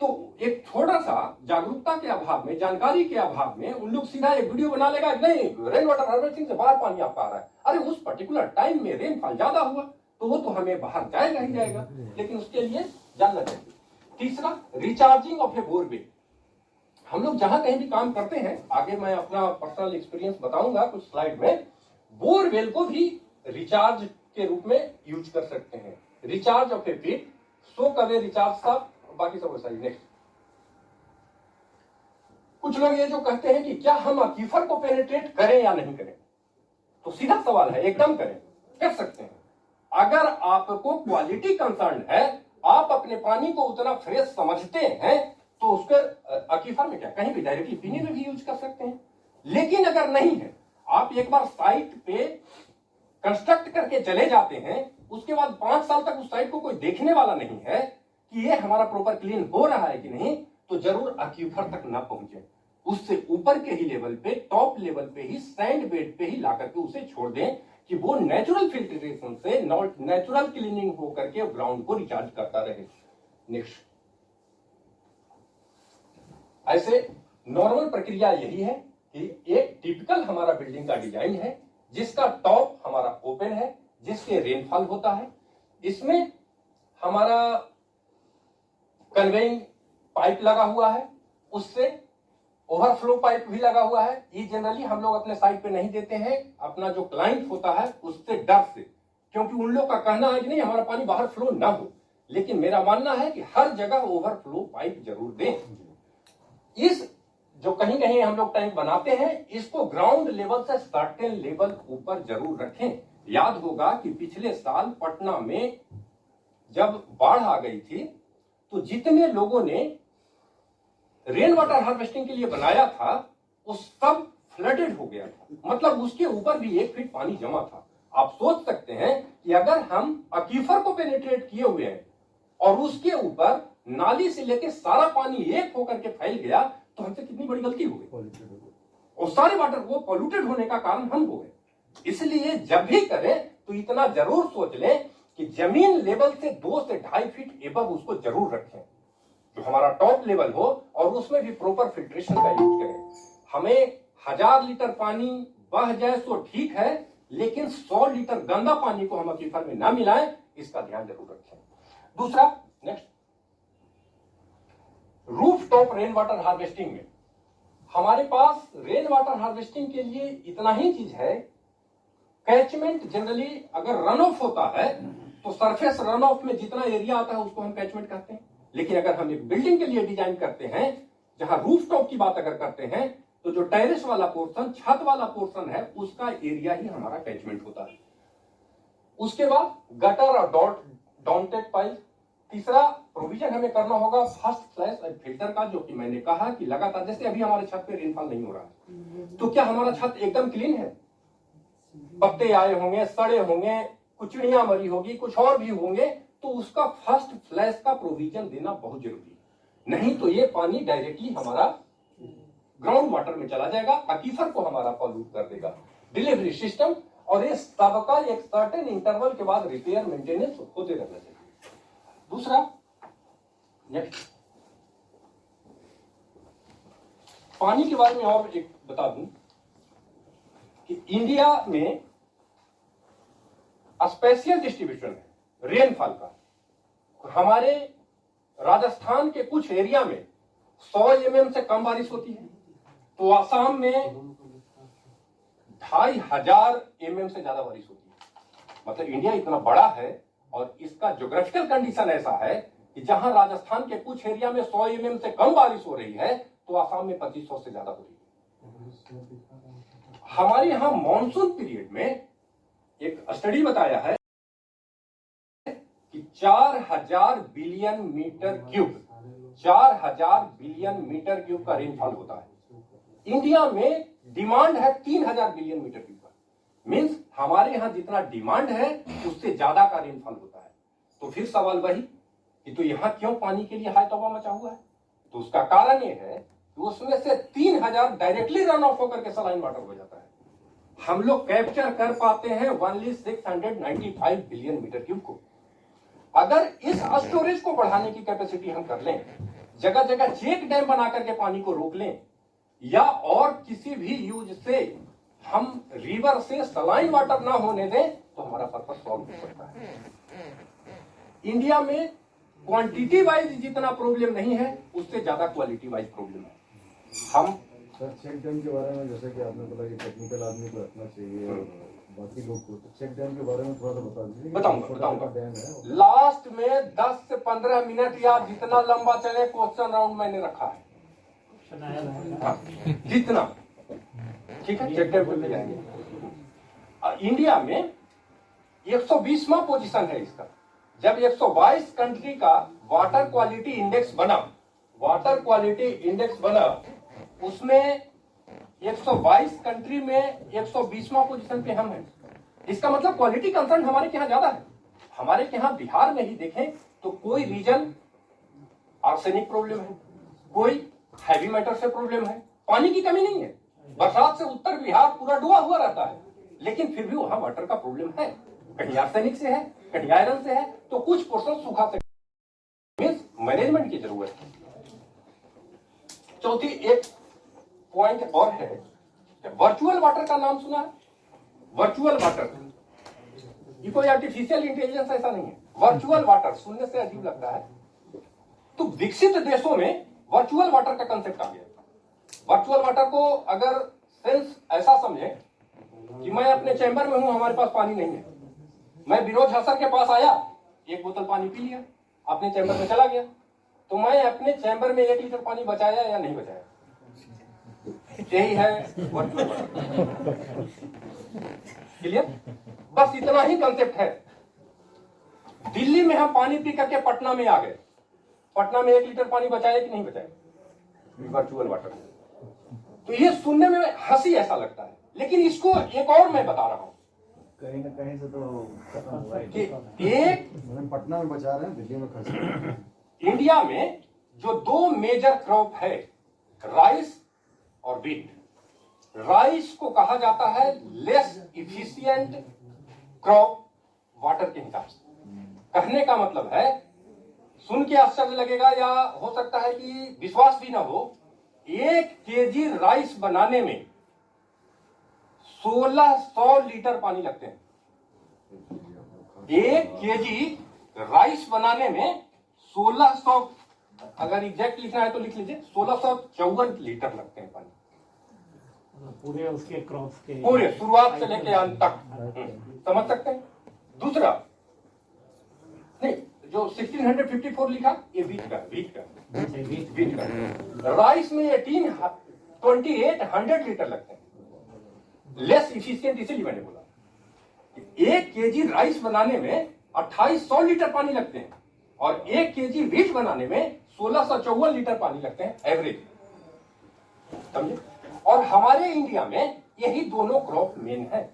तो एक थोड़ा सा जागरूकता के अभाव में, जानकारी के अभाव में उन लोग सीधा एक वीडियो बना लेगा, नहीं रेन वाटर हार्वेस्टिंग से बाहर पानी आपका आ रहा है। अरे उस पर्टिकुलर टाइम में रेनफॉल ज्यादा हुआ तो वो तो हमें बाहर जाएगा ही जाएगा, लेकिन उसके लिए जानना चाहिए। तीसरा, रिचार्जिंग ऑफ ए बोरवेल। हम लोग जहां कहीं भी काम करते हैं, आगे मैं अपना पर्सनल एक्सपीरियंस बताऊंगा कुछ स्लाइड में, बोरवेल को भी रिचार्ज के रूप में यूज कर सकते हैं। रिचार्ज ऑफ ए पिट, सो करे रिचार्ज साहब, बाकी सब वैसा ही। नेक्स्ट, कुछ लोग ये जो कहते हैं कि क्या हम अक्वीफर को पेनिट्रेट करें या नहीं करें, तो सीधा सवाल है, एकदम करें, कर सकते हैं। अगर आपको क्वालिटी कंसर्न है, आप अपने पानी को उतना फ्रेश समझते हैं, तो उसके अक्वीफर में क्या, कहीं भी डायरेक्टली पीने में भी यूज कर सकते हैं। लेकिन अगर नहीं है, आप एक बार साइट पे कंस्ट्रक्ट करके चले जाते हैं, उसके बाद 5 साल तक उस साइट को कोई देखने वाला नहीं है कि ये हमारा प्रॉपर क्लीन हो रहा है कि नहीं, तो जरूर अक्वीफर तक ना पहुंचे। उससे ऊपर के ही लेवल पे, टॉप लेवल पे ही, सैंड बेड पे ही ला करके उसे छोड़ दें कि वो नेचुरल फिल्ट्रेशन से नेचुरल क्लीनिंग होकर के ग्राउंड को रिचार्ज करता रहे। नेक्स्ट, ऐसे नॉर्मल प्रक्रिया यही है कि एक टिपिकल हमारा बिल्डिंग का डिजाइन है जिसका टॉप हमारा ओपन है, जिससे रेनफॉल होता है। इसमें हमारा कन्वेइंग पाइप लगा हुआ है, उससे ओवरफ्लो पाइप भी लगा हुआ है। ये जनरली हम लोग अपने साइट पे नहीं देते हैं, अपना जो क्लाइंट होता है उससे डर से, क्योंकि उन लोग का कहना है कि नहीं हमारा पानी बाहर फ्लो ना हो। लेकिन मेरा मानना है कि हर जगह ओवरफ्लो पाइप जरूर दें। इस जो कहीं कहीं हम लोग टैंक बनाते हैं, इसको ग्राउंड लेवल से सर्टेन लेवल ऊपर जरूर रखें। याद होगा कि पिछले साल पटना में जब बाढ़ आ गई थी, तो जितने लोगों ने रेन वाटर हार्वेस्टिंग के लिए बनाया था, वो सब फ्लडेड हो गया था। मतलब उसके ऊपर भी 1 फीट पानी जमा था। आप सोच सकते हैं कि अगर हम अक्वीफर को पेनिट्रेट किए हुए हैं और उसके ऊपर नाली से लेके सारा पानी एक होकर के फैल गया, तो हमसे कितनी बड़ी गलती हो गई, और सारे वाटर को पॉल्यूटेड होने का कारण हम हो गए। इसलिए जब भी करें तो इतना जरूर सोच लें कि जमीन लेवल से 2 से 2.5 फीट एबव उसको जरूर रखें, जो हमारा टॉप लेवल हो, और उसमें भी प्रॉपर फिल्ट्रेशन का यूज करें। हमें 1000 लीटर पानी बह जाए तो ठीक है, लेकिन 100 लीटर गंदा पानी को हम अक्वीफर में ना मिलाएं, इसका ध्यान जरूर रखें। दूसरा, next, roof top rain water harvesting में हमारे पास रेन वाटर हार्वेस्टिंग के लिए इतना ही चीज है। कैचमेंट जनरली अगर रन ऑफ होता है तो सरफेस रन ऑफ में जितना एरिया आता है उसको हम कैचमेंट कहते हैं। लेकिन अगर हम एक बिल्डिंग के लिए डिजाइन करते हैं, जहां रूफ टॉप की बात अगर करते हैं, तो जो टेरेस वाला पोर्शन, छत वाला पोर्शन है, उसका एरिया ही हमारा कैचमेंट होता है। उसके बाद गटर और डाउनटेक पाइप। तीसरा प्रोविजन हमें करना होगा फर्स्ट फ्लैश फिल्टर का, जो कि मैंने कहा कि लगातार, जैसे अभी हमारे छत पे रेनफॉल नहीं हो रहा है, तो क्या हमारा छत एकदम क्लीन है? पत्ते आए होंगे, सड़े होंगे, कुछ चिड़िया मरी होगी, कुछ और भी होंगे, तो उसका फर्स्ट फ्लैश का प्रोविजन देना बहुत जरूरी है। नहीं तो ये पानी डायरेक्टली हमारा ग्राउंड वाटर में चला जाएगा, अक्वीफर को हमारा पॉल्यूट कर देगा। डिलीवरी सिस्टम और ये सबका एक सर्टेन इंटरवल के बाद रिपेयर मेंटेनेंस होते रहना चाहिए। दूसरा, नेक्स्ट, पानी के बारे में और एक बता दूं कि इंडिया में स्पेशल डिस्ट्रीब्यूशन है रेनफॉल का। हमारे राजस्थान के कुछ एरिया में 100 mm से कम बारिश होती है, तो आसाम में 2500 mm से ज्यादा बारिश होती है। मतलब इंडिया इतना बड़ा है और इसका ज्योग्राफिकल कंडीशन ऐसा है कि जहां राजस्थान के कुछ एरिया में 100 mm से कम बारिश हो रही है, तो आसाम में 2500 से ज्यादा हो रही है। हमारे यहां मॉनसून पीरियड में एक स्टडी बताया है कि 4000 billion metre cube 4000 billion metre cube का रेनफॉल होता है। इंडिया में डिमांड है 3000 बिलियन मीटर क्यूब का। मींस हमारे यहां जितना डिमांड है उससे ज्यादा का रेनफॉल होता है। तो फिर सवाल वही कि तो यहां क्यों पानी के लिए हाई तौबा मचा हुआ है? तो उसका कारण यह है कि उसमें से 3000 डायरेक्टली रन ऑफ होकर के सलाइन वाटर हो जाता है। हम लोग कैप्चर कर पाते हैं ओनली 695 बिलियन मीटर क्यूब को। अगर इस स्टोरेज को बढ़ाने की कैपेसिटी हम कर लें, जगह जगह चेक डैम बना करके पानी को रोक लें, या और किसी भी यूज से हम रिवर से सलाइन वाटर ना होने दें, तो हमारा पर्पस सॉल्व हो सकता है। इंडिया में क्वांटिटी वाइज जितना प्रॉब्लम नहीं है, उससे ज्यादा क्वालिटी वाइज प्रॉब्लम है। हम सर चेक डैम के बारे में, जैसे कि आपने बोला कि टेक्निकल आदमी को रखना चाहिए और बाकी लोग को, तो चेक डैम के बारे में थोड़ा सा बता दीजिए। बताऊंगा। डैम है लास्ट में 10 से 15 मिनट या जितना लंबा चले क्वेश्चन राउंड मैंने रखा है, जितना ठीक है। चेक डैम पे जाएंगे। इंडिया में 120वां पोजीशन है इसका। जब 122 कंट्री का वाटर क्वालिटी इंडेक्स बना, उसमें 122 कंट्री में 120वां पोजीशन पे हम हैं। इसका मतलब क्वालिटी कंसर्न हमारे यहाँ ज्यादा है। हमारे यहाँ बिहार में ही देखें तो कोई रीजन आर्सेनिक प्रॉब्लम है, कोई हैवी मेटल से प्रॉब्लम है। पानी की कमी नहीं है, बरसात से उत्तर बिहार पूरा डूबा हुआ रहता है, लेकिन फिर भी वहां वाटर का प्रॉब्लम है। कहीं आर्सेनिक से है, कहीं आयरन से है, तो कुछ पोर्शन सूखा से। मैनेजमेंट की जरूरत है। चौथी एक पॉइंट और है, वर्चुअल वाटर का नाम सुना है? वर्चुअल वाटर ये कोई आर्टिफिशियल इंटेलिजेंस ऐसा नहीं है। वर्चुअल वाटर सुनने से अजीब लगता है, तो विकसित देशों में वर्चुअल वाटर का कंसेप्ट आ गया। वर्चुअल वाटर को अगर सेंस ऐसा समझे कि मैं अपने चैम्बर में हूं, हमारे पास पानी नहीं है, मैं विनोद हसर के पास आया, एक बोतल पानी पी लिया, अपने चैम्बर में चला गया, तो मैं अपने चैम्बर में 1 लीटर पानी बचाया या नहीं बचाया? यही है वर्चुअल वाटर। क्लियर? बस इतना ही कंसेप्ट है। दिल्ली में हम पानी पी करके पटना में आ गए, पटना में 1 लीटर पानी बचाया कि नहीं बचाया? Virtual water. तो ये सुनने में हंसी ऐसा लगता है, लेकिन इसको एक और मैं बता रहा हूं, कहीं ना कहीं से तो खत्म हुआ है कि एक पटना में बचा रहे हैं, दिल्ली में खर्च कर रहे हैं। इंडिया में जो 2 मेजर क्रॉप है, राइस और व्हीट। राइस को कहा जाता है लेस इफिशिएंट क्रॉप वाटर के हिसाब से। कहने का मतलब है, सुन के आश्चर्य लगेगा या हो सकता है कि विश्वास भी ना हो, 1 केजी राइस बनाने में 1600 लीटर पानी लगते हैं। 1 केजी राइस बनाने में 1600, अगर एग्जैक्ट लिखना है तो लिख लीजिए, 1654 लीटर लगते हैं पानी, पूरे उसके क्रॉप्स के, पूरे शुरुआत से लेके अंत तक। समझ सकते हैं? दूसरा नहीं, जो 1654 लिखा, ये वीट का। राइस में 2800 लीटर लगते हैं। लेस इफिशिएंट इसीलिए मैंने बोला, 1 केजी राइस बनाने में 2800 लीटर पानी लगते हैं, और 1 केजी व्हीट बनाने में 1654 लीटर पानी लगते हैं एवरेज। समझे? और हमारे इंडिया में यही दोनों क्रॉप मेन है।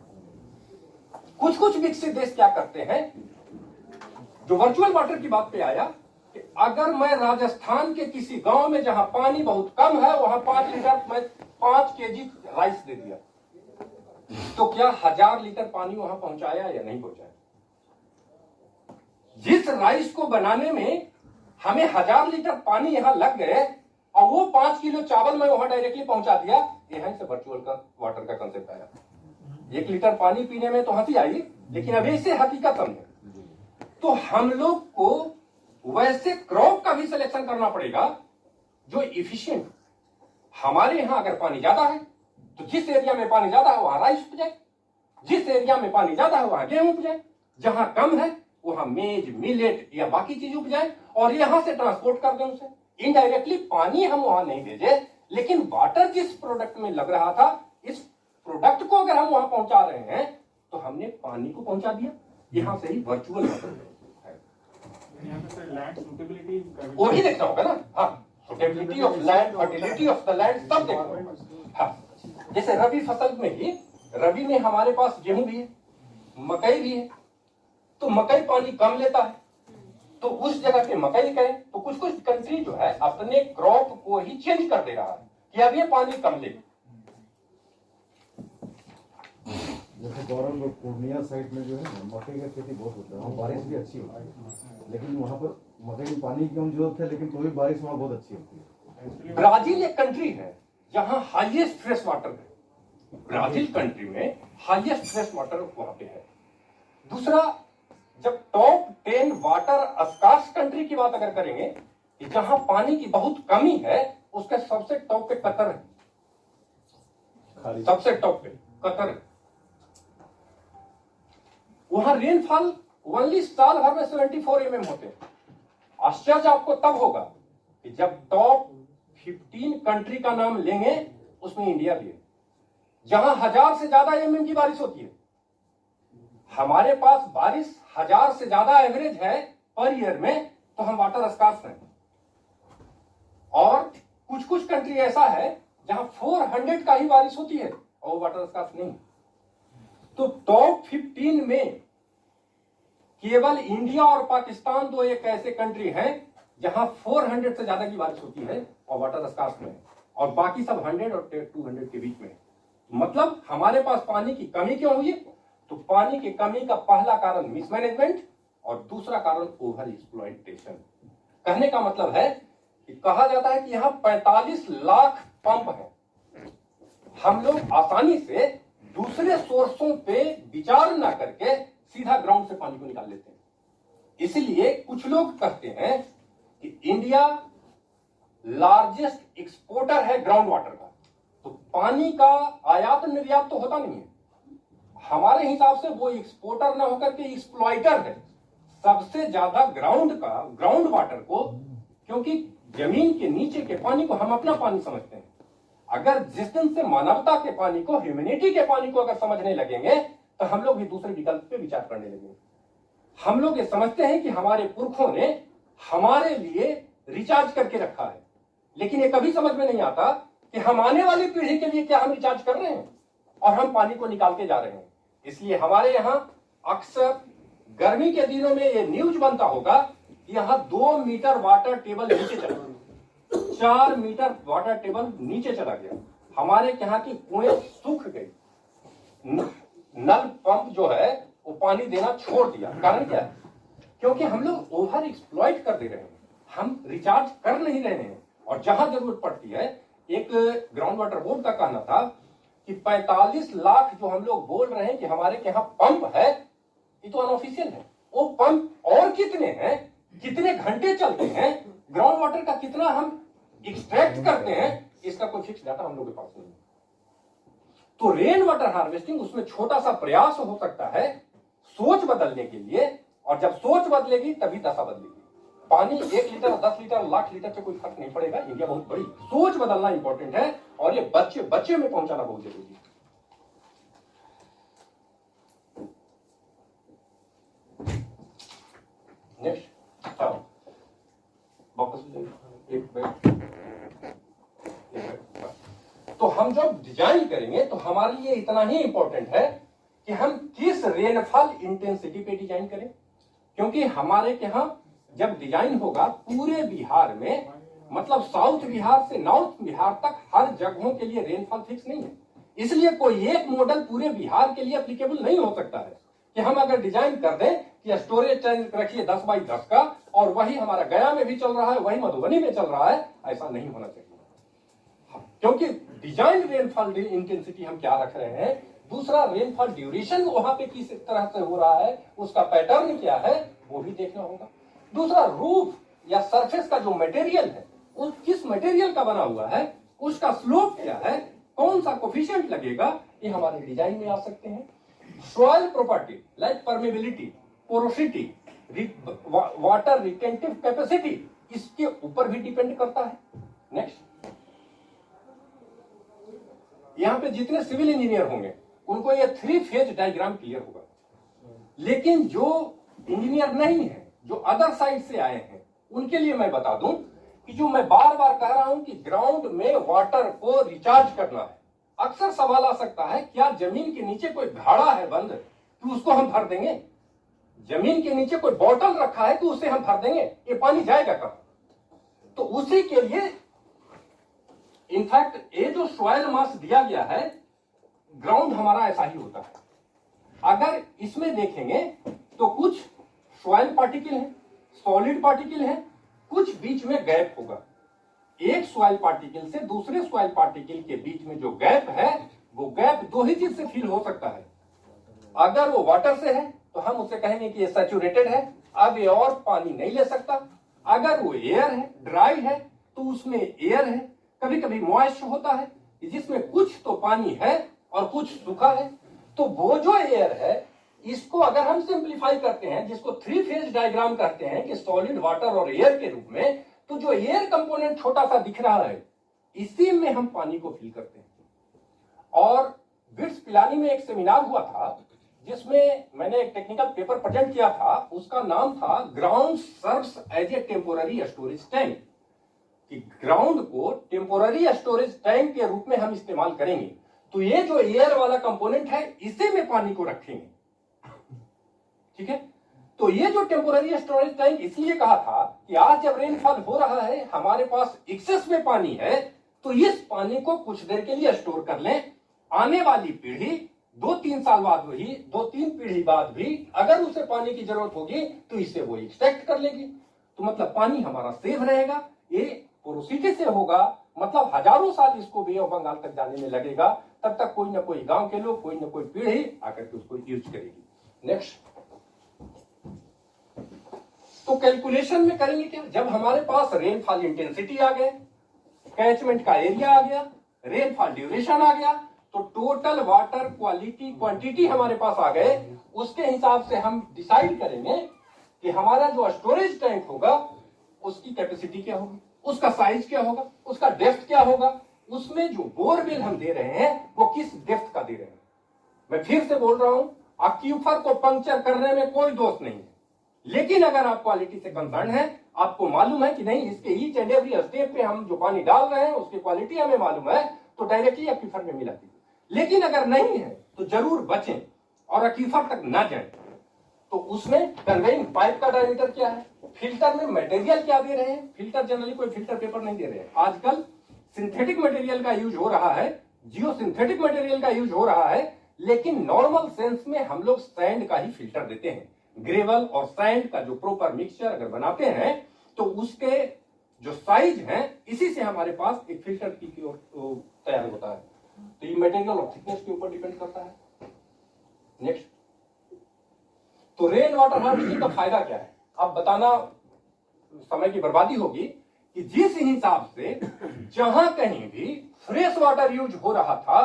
कुछ कुछ विकसित देश क्या करते हैं, जो वर्चुअल वाटर की बात पे आया, कि अगर मैं राजस्थान के किसी गांव में जहां पानी बहुत कम है, वहां 5 लीटर, मैं 5 केजी राइस दे दिया, तो क्या 1000 लीटर पानी वहां पहुंचाया या नहीं पहुंचाया? जिस राइस को बनाने में हमें 1000 लीटर पानी यहां लग गए, और वो 5 किलो चावल मैं वहां डायरेक्टली पहुंचा दिया, यहां से वर्चुअल का वाटर का कंसेप्ट आया। 1 लीटर पानी पीने में तो हंसी आई, लेकिन अभी इसे हकीकत समझे। तो हम लोग को वैसे क्रॉप का भी सिलेक्शन करना पड़ेगा जो इफिशिएंट। हमारे यहां अगर पानी ज्यादा है, तो जिस एरिया में पानी ज्यादा है वहां राइस उपजाए, जिस एरिया में पानी ज्यादा है वहां गेहूं उपजाए, जहां कम है वहां मेज, मिलेट या बाकी चीज उपजाए, और यहां से ट्रांसपोर्ट कर दें उसे। इनडायरेक्टली पानी हम वहां नहीं भेजे, लेकिन वाटर जिस प्रोडक्ट में लग रहा था, इस प्रोडक्ट को अगर हम वहां पहुंचा रहे हैं, तो हमने पानी को पहुंचा दिया। यहां से ही वर्चुअल वाटर है, यहाँ पे सर लैंड सूटेबिलिटी वो ही देखना होगा ना। हाँ, suitability of land, fertility of the land सब देखना होगा। हाँ, जैसे रबी फसल में ही, रबी में हमारे पास गेहूं भी है, मकई भी है, तो मकई पानी कम लेता है, तो उस जगह पे मकई करें। तो कुछ कुछ कंट्री जो है अपने क्रॉप को ही चेंज कर दे रहा है कि अब ये पानी कम ले। जैसे गौरव पूर्णिया साइड में जो है ना मकई का खेती बहुत होता है, वहाँ बारिश भी अच्छी होती है, लेकिन वहाँ पर मकई में पानी की कम जरूरत है, लेकिन तो भी बारिश वहाँ बहुत अच्छी होती है। ब्राजील एक कंट्री है जहां हाईएस्ट फ्रेश वाटर है, ब्राजील कंट्री में हाईएस्ट फ्रेश वाटर वहां पे है। दूसरा, जब टॉप 10 वाटर स्कार्स कंट्री की बात अगर करेंगे कि जहां पानी की बहुत कमी है, उसके सबसे टॉप पे कतर है, सबसे टॉप पे कतर है। वहां रेनफॉल ओनली साल भर में 74 mm होते हैं। आश्चर्य आपको तब होगा कि जब टॉप 15 कंट्री का नाम लेंगे उसमें इंडिया भी है, जहां 1000 से ज्यादा mm की बारिश होती है। हमारे पास बारिश 1000 से ज्यादा एवरेज है पर ईयर में, तो हम वाटर स्कार्स हैं। और कुछ कुछ कंट्री ऐसा है जहां 400 का ही बारिश होती है और वो वाटर स्कार्स नहीं। तो टॉप 15 में केवल इंडिया और पाकिस्तान दो एक ऐसे कंट्री हैं जहां 400 से ज्यादा की बारिश होती है और वाटर स्कार्स में है, और बाकी सब 100 और 200 के बीच में है। मतलब हमारे पास पानी की कमी क्यों हुई है? तो पानी की कमी का पहला कारण मिसमैनेजमेंट और दूसरा कारण ओवर एक्सप्लॉइटेशन। कहने का मतलब है कि कहा जाता है कि यहां 45 लाख पंप हैं। हम लोग आसानी से दूसरे सोर्सों पे विचार ना करके सीधा ग्राउंड से पानी को निकाल लेते हैं। इसलिए कुछ लोग कहते हैं कि इंडिया लार्जेस्ट एक्सपोर्टर है ग्राउंड वाटर का। तो पानी का आयात निर्यात तो होता नहीं है, हमारे हिसाब से वो एक्सपोर्टर ना होकर के एक्सप्लॉइटर है। सबसे ज्यादा ग्राउंड वाटर को, क्योंकि जमीन के नीचे के पानी को हम अपना पानी समझते हैं। अगर जिस दिन से मानवता के पानी को, ह्यूमैनिटी के पानी को अगर समझने लगेंगे तो हम लोग भी दूसरे विकल्प पे विचार करने लगेंगे। हम लोग ये समझते हैं कि हमारे पुरखों ने हमारे लिए रिचार्ज करके रखा है, लेकिन ये कभी समझ में नहीं आता कि हम आने वाली पीढ़ी के लिए क्या हम रिचार्ज कर रहे हैं और हम पानी को निकालते जा रहे हैं। इसलिए हमारे यहाँ अक्सर गर्मी के दिनों में ये न्यूज बनता होगा कि यहाँ 2 मीटर वाटर टेबल नीचे चला गया, 4 मीटर वाटर टेबल नीचे चला गया। हमारे यहाँ की कुएं सूख गई, नल पंप जो है वो पानी देना छोड़ दिया। कारण क्या है? क्योंकि हम लोग ओवर एक्सप्लॉइट कर दे रहे हैं, हम रिचार्ज कर नहीं रहे हैं। और जहां जरूरत पड़ती है, एक ग्राउंड वाटर बोर्ड का कहना था कि 45 लाख जो हम लोग बोल रहे हैं कि हमारे यहाँ पंप है, ये तो अनऑफिशियल है। वो पंप और कितने हैं, कितने घंटे चलते हैं, ग्राउंड वाटर का कितना हम एक्सट्रैक्ट करते हैं, इसका कोई फिक्स डाटा हम लोग के पास नहीं है। तो रेन वाटर हार्वेस्टिंग उसमें छोटा सा प्रयास हो सकता है सोच बदलने के लिए, और जब सोच बदलेगी तभी दशा बदलेगी। पानी 1 लीटर, 10 लीटर, लाख लीटर से कोई फर्क नहीं पड़ेगा। इंडिया बहुत बड़ी, सोच बदलना इंपॉर्टेंट है और ये बच्चे में पहुंचाना बहुत जरूरी है। नेक्स्ट, वापस एक मिनट। तो हम जब डिजाइन करेंगे तो हमारे लिए इतना ही इंपॉर्टेंट है कि हम किस रेनफॉल इंटेंसिटी पे डिजाइन करें, क्योंकि हमारे यहाँ जब डिजाइन होगा पूरे बिहार में, मतलब साउथ बिहार से नॉर्थ बिहार तक हर जगहों के लिए रेनफॉल फिक्स नहीं है। इसलिए कोई एक मॉडल पूरे बिहार के लिए एप्लीकेबल नहीं हो सकता है कि हम अगर डिजाइन कर दें कि स्टोरेज टैंक रखिए 10 बाई 10 का और वही हमारा गया में भी चल रहा है, वही मधुबनी में चल रहा है, ऐसा नहीं होना चाहिए। क्योंकि डिजाइन रेनफॉल इंटेंसिटी हम क्या रख रहे हैं, दूसरा रेनफॉल ड्यूरेशन वहां पे किस तरह से हो रहा है, उसका पैटर्न क्या है वो भी देखना होगा। दूसरा, रूफ या सरफेस का जो मटेरियल है उस किस मटेरियल का बना हुआ है, उसका स्लोप क्या है, कौन सा कोफिशिएंट लगेगा, ये हमारे डिजाइन में आ सकते हैं। Soil property like permeability, porosity, water retentive capacity, इसके ऊपर भी डिपेंड करता है। नेक्स्ट, यहां पे जितने सिविल इंजीनियर होंगे उनको ये 3 फेज डायग्राम क्लियर होगा। लेकिन जो इंजीनियर नहीं है, जो अदर साइड से आए हैं, उनके लिए मैं बता दूं कि जो मैं बार बार कह रहा हूं कि ग्राउंड में वाटर को रिचार्ज करना है। अक्सर सवाल आ सकता है, क्या जमीन के नीचे कोई घड़ा है बंद कि उसको हम भर देंगे? जमीन के नीचे कोई बोतल रखा है तो उसे हम भर देंगे? ये पानी जाएगा कहां? तो उसी के लिए इनफैक्ट ये जो सॉइल मास दिया गया है, ग्राउंड हमारा ऐसा ही होता है। अगर इसमें देखेंगे तो कुछ सॉइल पार्टिकल है, सॉलिड पार्टिकल है, कुछ बीच में गैप होगा। एक सॉइल पार्टिकल से दूसरे सॉइल पार्टिकल के बीच में जो गैप है, वो गैप दो ही चीज से फिल हो सकता है। अगर वो वाटर से है तो हम उसे कहेंगे कि ये सैचुरेटेड है, अब ये और पानी नहीं ले सकता। अगर वो एयर है, ड्राई है, तो उसमें एयर है, कभी कभी मॉइस्ट होता है, जिसमें कुछ तो पानी है और कुछ सूखा है। तो वो जो एयर है, इसको अगर हम सिंप्लीफाई करते हैं, जिसको 3 फेज डायग्राम कहते हैं कि सॉलिड, वाटर और एयर के रूप में, तो जो एयर कंपोनेंट छोटा सा दिख रहा है, इसी में हम पानी को फिल करते हैं। और बिट्स पिलानी में एक सेमिनार हुआ था जिसमें मैंने एक टेक्निकल पेपर प्रेजेंट किया था, उसका नाम था ground serves as a temporary storage tank, कि ग्राउंड को टेम्पोररी स्टोरेज टैंक के रूप में हम इस्तेमाल करेंगे। तो ये जो एयर वाला कंपोनेंट है, इसी में पानी को रखेंगे। ठीक है, तो ये जो टेम्पोररी स्टोरेज टैंक इसलिए कहा था कि आज जब रेनफॉल हो रहा है, हमारे पास एक्सेस में पानी है, तो इस पानी को कुछ देर के लिए स्टोर कर लें। आने वाली पीढ़ी 2-3 साल बाद भी, 2-3 पीढ़ी बाद भी अगर उसे पानी की जरूरत होगी तो इसे वो एक्सट्रैक्ट कर लेगी। तो मतलब पानी हमारा सेव रहेगा। ये पोरोसिटी से होगा, मतलब हजारों साल इसको बे ऑफ बंगाल तक जाने में लगेगा। तब तक कोई ना कोई गांव के लोग, कोई ना कोई पीढ़ी आकर के उसको यूज करेगी। नेक्स्ट, तो कैलकुलेशन में करेंगे क्या? जब हमारे पास रेनफॉल इंटेंसिटी आ गए, कैचमेंट का एरिया आ गया, रेनफॉल ड्यूरेशन आ गया, तो टोटल वाटर क्वालिटी क्वांटिटी हमारे पास आ गए। उसके हिसाब से हम डिसाइड करेंगे कि हमारा जो स्टोरेज टैंक होगा उसकी कैपेसिटी क्या होगी, उसका साइज क्या होगा, उसका डेप्थ क्या होगा, उसमें जो बोरवेल हम दे रहे हैं वो किस डेप्थ का दे रहे हैं। मैं फिर से बोल रहा हूं, एक्यूफर को पंक्चर करने में कोई दोष नहीं है, लेकिन अगर आप क्वालिटी से कंसर्न है, आपको मालूम है कि नहीं इसके ईच एंड एवरी स्टेप पे हम जो पानी डाल रहे हैं उसकी क्वालिटी हमें मालूम है, तो डायरेक्टली एक्यूफर में मिलाती है। लेकिन अगर नहीं है तो जरूर बचें और एक्यूफर तक ना जाएं। तो उसमें कन्वेइंग पाइप का डायमीटर क्या है, फिल्टर में मटेरियल क्या दे रहे हैं। फिल्टर जनरली कोई फिल्टर पेपर नहीं दे रहे हैं, आजकल सिंथेटिक मटेरियल का यूज हो रहा है, जियो सिंथेटिक मटेरियल का यूज हो रहा है। लेकिन नॉर्मल सेंस में हम लोग सैंड का ही फिल्टर देते हैं। ग्रेवल और सैंड का जो प्रॉपर मिक्सचर अगर बनाते हैं तो उसके जो साइज है, इसी से हमारे पास एक फिल्टर की तैयार होता है। तो ये मटेरियल और थिकनेस के ऊपर डिपेंड करता है। नेक्स्ट, तो रेन वाटर हार्वेस्टिंग का फायदा क्या है? अब बताना समय की बर्बादी होगी कि जिस हिसाब से जहां कहीं भी फ्रेश वाटर यूज हो रहा था,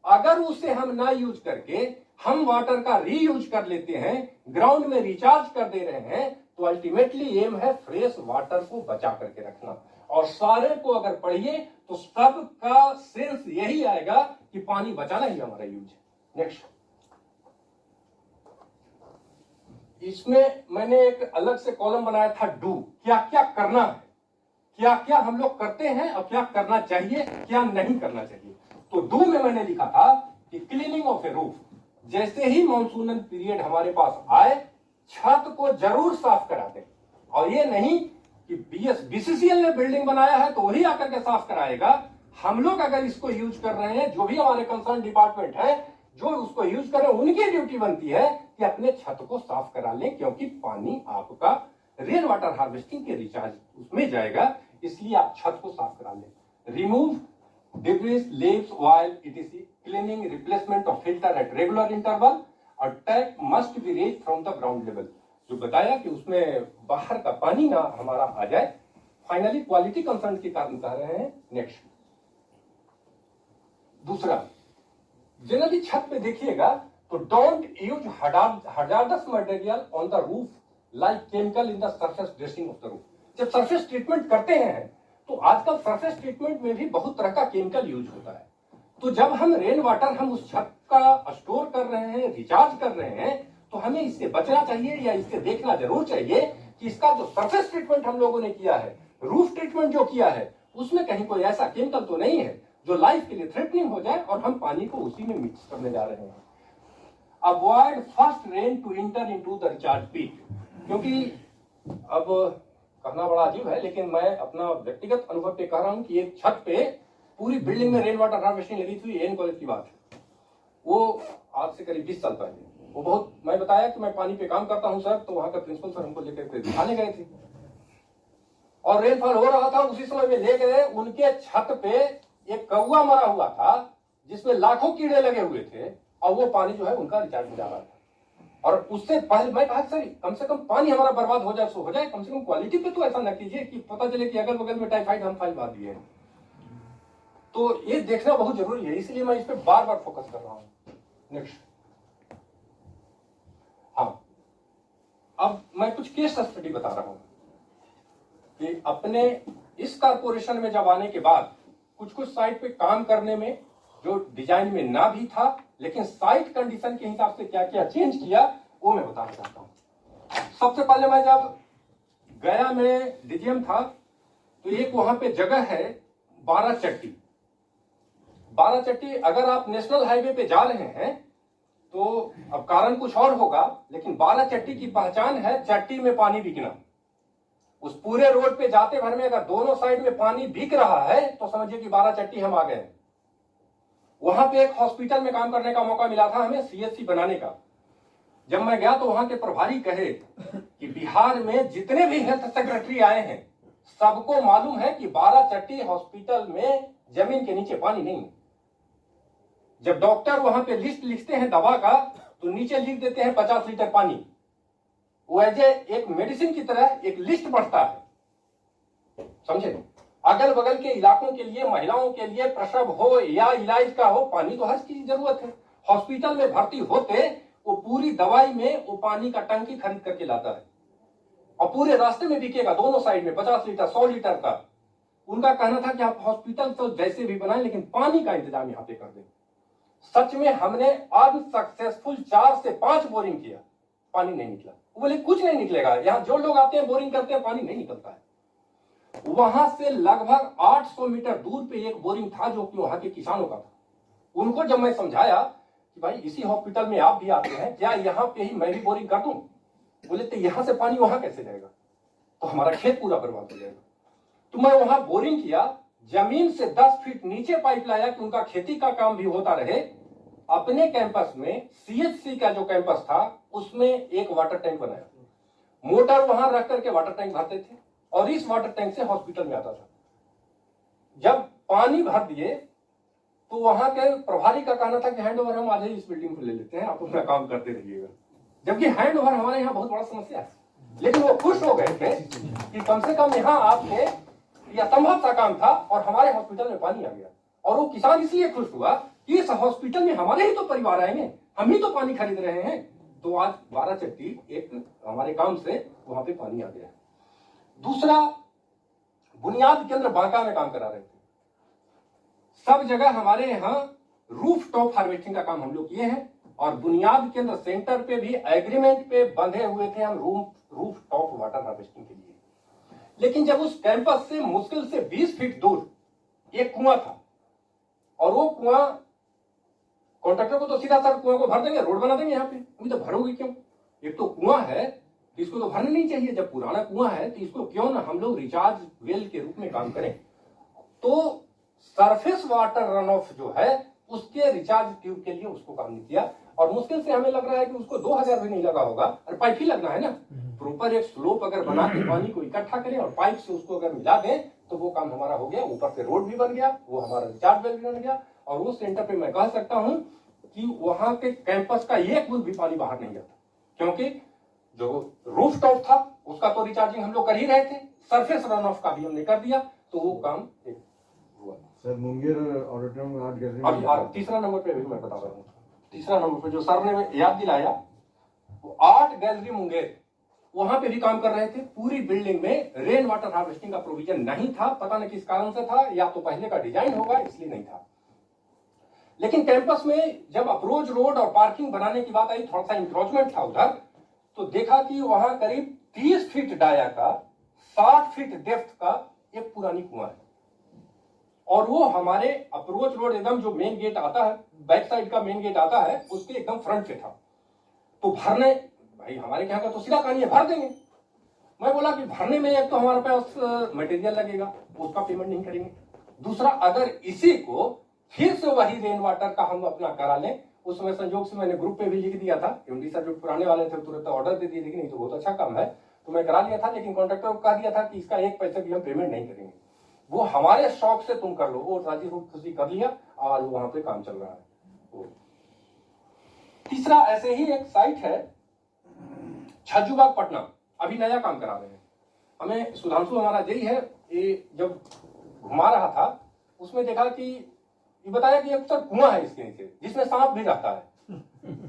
अगर उसे हम ना यूज करके हम वाटर का रीयूज कर लेते हैं, ग्राउंड में रिचार्ज कर दे रहे हैं, तो अल्टीमेटली एम है फ्रेश वाटर को बचा करके रखना। और सारे को अगर पढ़िए तो सबका सेंस यही आएगा कि पानी बचाना ही हमारा यूज है। नेक्स्ट, इसमें मैंने एक अलग से कॉलम बनाया था, डू, क्या क्या करना है, क्या क्या हम लोग करते हैं और क्या करना चाहिए, क्या नहीं करना चाहिए। तो डू में मैंने लिखा था कि क्लीनिंग ऑफ ए रूफ, जैसे ही मॉनसूनल पीरियड हमारे पास आए, छत को जरूर साफ करा दें। और ये नहीं कि बीसीसीएल ने बिल्डिंग बनाया है तो वही आकर के साफ कराएगा। हम लोग अगर इसको यूज कर रहे हैं, जो भी हमारे कंसर्न डिपार्टमेंट है जो उसको यूज करें, उनकी ड्यूटी बनती है कि अपने छत को साफ करा लें, क्योंकि पानी आपका रेन वाटर हार्वेस्टिंग के रिचार्ज उसमें जाएगा, इसलिए आप छत को साफ करा लें। Remove debris, leaves, oil, etc. Cleaning, replacement of filter at regular interval, और tap must be raised from the ground level। जो बताया कि उसमें बाहर का पानी ना हमारा आ जाए। फाइनली क्वालिटी कंसर्न के कारण कह रहे हैं। नेक्स्ट, दूसरा, जनरली छत पे देखिएगा तो don't use hazardous material on the roof like chemical in the surface dressing of the roof. जब सरफेस ट्रीटमेंट करते हैं तो आजकल सरफेस ट्रीटमेंट में भी बहुत तरह का केमिकल यूज होता है। तो जब हम रेन वाटर हम उस छत का स्टोर कर रहे हैं, रिचार्ज कर रहे हैं, तो हमें इससे बचना चाहिए या इससे देखना जरूर चाहिए कि इसका जो सरफेस ट्रीटमेंट हम लोगों ने किया है, रूफ ट्रीटमेंट जो किया है, उसमें कहीं कोई ऐसा केमिकल तो नहीं है जो लाइफ के लिए थ्रेटनिंग हो जाए और हम पानी को उसी में मिक्स करने जा रहे हैं। Avoid first rain to enter into the recharge pit, क्योंकि अब कहना बड़ा अजीब है लेकिन मैं अपना व्यक्तिगत अनुभव पे कह रहा हूं कि एक छत पे पूरी बिल्डिंग में रेन वाटर हार्वेस्टिंग लगी थी। एन कॉलेज की बात है, वो आज से करीब 20 साल पहले। वो बहुत, मैं बताया कि मैं पानी पे काम करता हूं सर, तो वहां का प्रिंसिपल सर हमको लेकर के दिखाने गए थे और रेनफॉल हो रहा था। उसी समय में ले गए, उनके छत पे एक कौवा मरा हुआ था जिसमें लाखों कीड़े लगे हुए थे और वो पानी जो है उनका रिचार्ज में जा रहा था। और उससे पहले मैं कहा सर कम से कम पानी हमारा बर्बाद हो जाए सो हो जाए, कम से कम क्वालिटी पे तो ऐसा न कीजिए कि पता चले कि अगल बगल में टाइफाइड हम फाइल बांध दिए। तो ये देखना बहुत जरूरी है, इसलिए मैं इस पे बार बार फोकस कर रहा हूं। नेक्स्ट, हाँ, अब मैं कुछ केस स्टडी बता रहा हूं कि अपने इस कारपोरेशन में जब आने के बाद कुछ साइट पे काम करने में जो डिजाइन में ना भी था, लेकिन साइट कंडीशन के हिसाब से क्या क्या चेंज किया वो मैं बताना चाहता हूं। सबसे पहले मैं जब गया में डीजीएम था तो एक वहां पे जगह है 12 चट्टी। 12 चट्टी अगर आप नेशनल हाईवे पे जा रहे हैं तो अब कारण कुछ और होगा, लेकिन 12 चट्टी की पहचान है चट्टी में पानी बिकना। उस पूरे रोड पे जाते भर में अगर दोनों साइड में पानी बिक रहा है तो समझिए कि 12 चट्टी हम आ गए। वहां पे एक हॉस्पिटल में काम करने का मौका मिला था हमें, सीएचसी बनाने का। जब मैं गया तो वहां के प्रभारी कहे कि बिहार में जितने भी हेल्थ सेक्रेटरी आए हैं सबको मालूम है कि 12 चट्टी हॉस्पिटल में जमीन के नीचे पानी नहीं है। जब डॉक्टर वहां पे लिस्ट लिखते हैं दवा का तो नीचे लिख देते हैं 50 लीटर पानी। वो एज एक मेडिसिन की तरह एक लिस्ट बढ़ता है, समझे। अगल बगल के इलाकों के लिए, महिलाओं के लिए, प्रसव हो या इलाज का हो, पानी तो हर चीज की जरूरत है। हॉस्पिटल में भर्ती होते वो पूरी दवाई में वो पानी का टंकी खरीद करके लाता है और पूरे रास्ते में बिकेगा दोनों साइड में 50 लीटर 100 लीटर का। उनका कहना था कि आप हॉस्पिटल तो जैसे भी बनाएं लेकिन पानी का इंतजाम यहाँ पे कर दें। सच में हमने अनसक्सेसफुल 4 से 5 बोरिंग किया, पानी नहीं निकला। वो बोले कुछ नहीं निकलेगा, यहाँ जो लोग आते हैं बोरिंग करते हैं पानी नहीं निकलता है। वहां से लगभग 800 मीटर दूर पे एक बोरिंग था जो कि वहां के किसानों का था। उनको जब मैं समझाया कि भाई इसी हॉस्पिटल में आप भी आते हैं, क्या यहाँ पे ही मैं भी बोरिंग कर दूं? बोले तो यहां से पानी वहां कैसे जाएगा, तो हमारा खेत पूरा बर्बाद हो जाएगा। तो मैं वहां बोरिंग किया, जमीन से 10 फीट नीचे पाइप लाया कि उनका खेती का काम भी होता रहे। अपने कैंपस में सीएचसी का जो कैंपस था उसमें एक वाटर टैंक बनाया, मोटर वहां रख करके वाटर टैंक भरते थे और इस वाटर टैंक से हॉस्पिटल में आता था। जब पानी भर दिए तो वहां के प्रभारी का कहना था कि हैंड ओवर हम आज ही इस बिल्डिंग को ले लेते हैं, आप अपना काम करते रहिएगा। जबकि हैंड ओवर हमारे यहाँ बहुत बड़ा समस्या है, लेकिन वो खुश हो गए थे कि कम से कम यहाँ आपके यह असंभव सा काम था और हमारे हॉस्पिटल में पानी आ गया। और वो किसान इसलिए खुश हुआ कि इस हॉस्पिटल में हमारे ही तो परिवार आएंगे, हम ही तो पानी खरीद रहे हैं। तो आज 12 चट्टी एक हमारे काम से वहां पे पानी आ गया। दूसरा, बुनियाद केंद्र बांका में काम करा रहे थे। सब जगह हमारे यहाँ रूफ टॉप हार्वेस्टिंग का काम हम लोग किए हैं और बुनियाद केंद्र सेंटर पे भी एग्रीमेंट पे बंधे हुए थे हम रूफ टॉप वाटर हार्वेस्टिंग के लिए। लेकिन जब उस कैंपस से मुश्किल से 20 फीट दूर एक कुआं था और वो कुआं कॉन्ट्रैक्टर को तो सीधा सर कुआं को भर देंगे, रोड बना देंगे यहाँ पे, अभी तो भरोगे क्यों? एक तो कुआं है, इसको तो भरना नहीं चाहिए। जब पुराना कुआं है तो इसको क्यों ना हम लोग रिचार्ज वेल के रूप में काम करें। तो सरफेस वाटर रन ऑफ जो है उसके रिचार्ज ट्यूब के लिए उसको काम नहीं किया और मुश्किल से हमें लग रहा है कि उसको 2000 भी नहीं लगा होगा। और पाइप ही लगना है ना, प्रॉपर एक स्लोप अगर बना के पानी को इकट्ठा करें और पाइप से उसको अगर मिला दें तो वो काम हमारा हो गया। ऊपर से रोड भी बन गया, वो हमारा रिचार्ज वेल भी बन गया और उस सेंटर पे मैं कह सकता हूं कि वहां के कैंपस का एक बूंद भी पानी बाहर नहीं जाता, क्योंकि जो रूफ टॉप था उसका तो रिचार्जिंग हम लोग कर ही रहे थे, सरफेस रन ऑफ का भी हमने कर दिया, तो वो काम हुआ। सर मुंगेर ऑडिटोरियम में आर्ट गैलरी और तीसरा नंबर पे भी मैं बता रहा हूँ, तीसरा नंबर पे जो सर ने याद दिलाया वो आर्ट गैलरी मुंगेर, वहां पे भी काम कर रहे थे। पूरी बिल्डिंग में रेन वाटर हार्वेस्टिंग का प्रोविजन नहीं था, पता नहीं किस कारण से था, या तो पहले का डिजाइन होगा इसलिए नहीं था। लेकिन कैंपस में जब अप्रोच रोड और पार्किंग बनाने की बात आई, थोड़ा सा इंक्रोचमेंट था उधर, तो देखा कि वहां करीब 30 फीट डाया का 60 फीट डेप्थ का एक पुरानी कुआं है, और वो हमारे अप्रोच रोड एकदम जो मेन गेट आता है, बैक साइड का मेन गेट आता है, उसके एकदम फ्रंट पे था। तो भरने, भाई हमारे यहाँ का तो सीधा कहानी है, भर देंगे। मैं बोला कि भरने में एक तो हमारे पास मटेरियल लगेगा, उसका पेमेंट नहीं करेंगे। दूसरा, अगर इसी को फिर से वही रेन वाटर का हम अपना करा लें, उस समय संयोग से मैंने ग्रुप पे भी लिख दिया था, एमडी सर जो पुराने वाले थे तुरंत ऑर्डर दे दिए, लेकिन नहीं तो बहुत अच्छा काम है, तो मैं करा लिया था। लेकिन कॉन्ट्रैक्टर को कह दिया था कि इसका 1 पैसा भी हम पेमेंट नहीं करेंगे, वो हमारे शौक से तुम कर लो। वो राजी खुशी कर लिया, आज वहां पे काम चल रहा है। तीसरा, ऐसे ही एक साइट है छज्जूबाग पटना, अभी नया काम करा रहे हैं। हमें सुधांशु हमारा यही है, ये जब घुमा रहा था उसमें देखा कि ये बताया कि एक कुआं है इसके नीचे जिसमें सांप भी रहता है।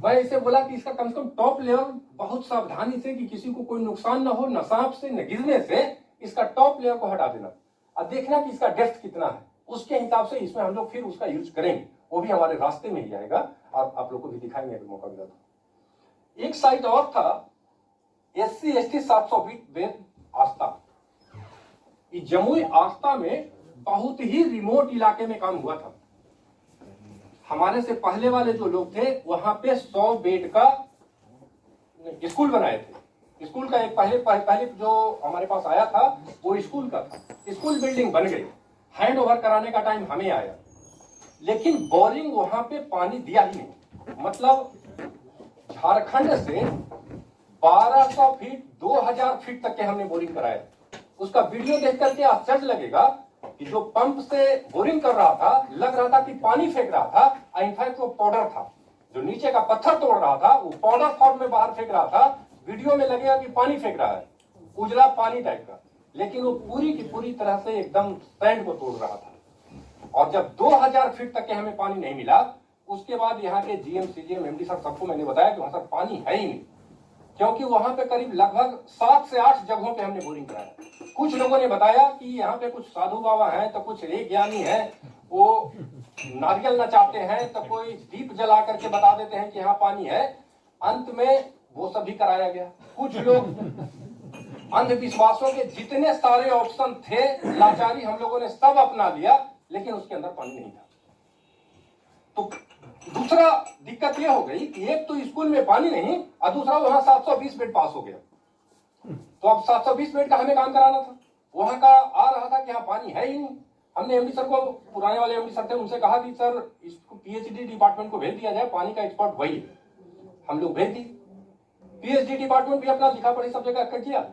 मैं इसे बोला कि इसका कम से कम टॉप लेयर बहुत सावधानी से, कि किसी को कोई नुकसान ना हो, न सांप से न गिरने से, इसका टॉप लेयर को हटा देना और देखना कि इसका डेप्थ कितना है, उसके हिसाब से इसमें हम लोग फिर उसका यूज करेंगे। वो भी हमारे रास्ते में ही आएगा और आप लोग को भी दिखाएंगे अगर मौका मिला तो। एक साइट और था SC/ST 720 बेड आस्था। जमुई आस्था में बहुत ही रिमोट इलाके में काम हुआ था। हमारे से पहले वाले जो लोग थे वहां पे 100 बेड का स्कूल बनाए थे। स्कूल का एक पहले जो हमारे पास आया था वो स्कूल का था। स्कूल बिल्डिंग बन गई, हैंड ओवर कराने का टाइम हमें आया, लेकिन बोरिंग वहां पे पानी दिया ही नहीं। मतलब झारखंड से 1200 फीट 2000 फीट तक के हमने बोरिंग कराया। उसका वीडियो देख करके आश्चर्य लगेगा कि जो पंप से बोरिंग कर रहा था, लग रहा था कि पानी फेंक रहा था, इनफैक्ट वो पाउडर था। जो नीचे का पत्थर तोड़ रहा था वो पाउडर फॉर्म में बाहर फेंक रहा था। वीडियो में लगेगा कि पानी फेंक रहा है, उजला पानी टाइप का, लेकिन वो पूरी की पूरी तरह से एकदम सैंड को तोड़ रहा था। और जब 2000 फीट तक के हमें पानी नहीं मिला, उसके बाद यहाँ के GM, CGM, MD सर सबको मैंने बताया कि वहां सर पानी है ही नहीं, क्योंकि वहां पे करीब लगभग 7 से 8 जगहों पे हमने बोरिंग कराया। कुछ लोगों ने बताया कि यहाँ पे कुछ साधु बाबा हैं, तो कुछ एक ज्ञानी है, वो नारियल नचाते हैं, तो कोई दीप जला करके बता देते हैं कि यहाँ पानी है। अंत में वो सब भी कराया गया। कुछ लोग अंधविश्वासों के जितने सारे ऑप्शन थे, लाचारी हम लोगों ने सब अपना लिया, लेकिन उसके अंदर पानी नहीं था। तो दूसरा दिक्कत यह हो गई कि एक तो स्कूल में पानी नहीं, और दूसरा वहां 720 बेड पास हो गया। तो अब 720 बेड का हमें काम कराना था। वहां का आ रहा था कि यहाँ पानी है ही नहीं। हमने एमडी सर को, पुराने वाले एमडी सर थे, उनसे कहा कि सर इसको PhD डिपार्टमेंट को भेज दिया जाए, पानी का एक्सपर्ट वही है। हम लोग भेज दी। PhD डिपार्टमेंट भी अपना लिखा पढ़ी सब जगह कर किया।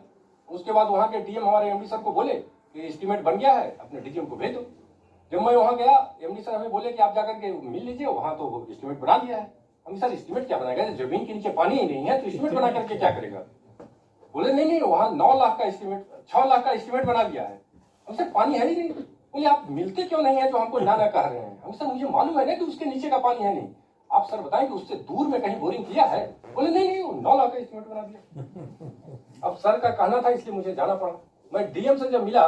उसके बाद वहां के DM हमारे एमडी सर को बोले कि एस्टीमेट बन गया है, अपने DGM को भेज दो। जब मैं वहां गया, एमडी सर हमें बोले कि आप जाकर के मिल लीजिए, वहां तो एस्टीमेट बना दिया है। हम सर एस्टीमेट क्या बनाएगा, जमीन के नीचे पानी ही नहीं है, तो एस्टीमेट बना करके क्या करेगा। बोले नहीं, वहां 9 लाख का एस्टीमेट, 6 लाख का एस्टीमेट बना दिया है। हमसे पानी है ही नहीं। बोले आप मिलते क्यों नहीं है जो हमको ना कह रहे हैं। हम सर मुझे मालूम है ना कि उसके नीचे का पानी है नहीं, आप सर बताएं कि उससे दूर में कहीं बोरिंग किया है। बोले नहीं, वो 9 लाख का एस्टीमेट बना दिया। अब सर का कहना था, इसलिए मुझे जाना पड़ा। मैं DM से जब मिला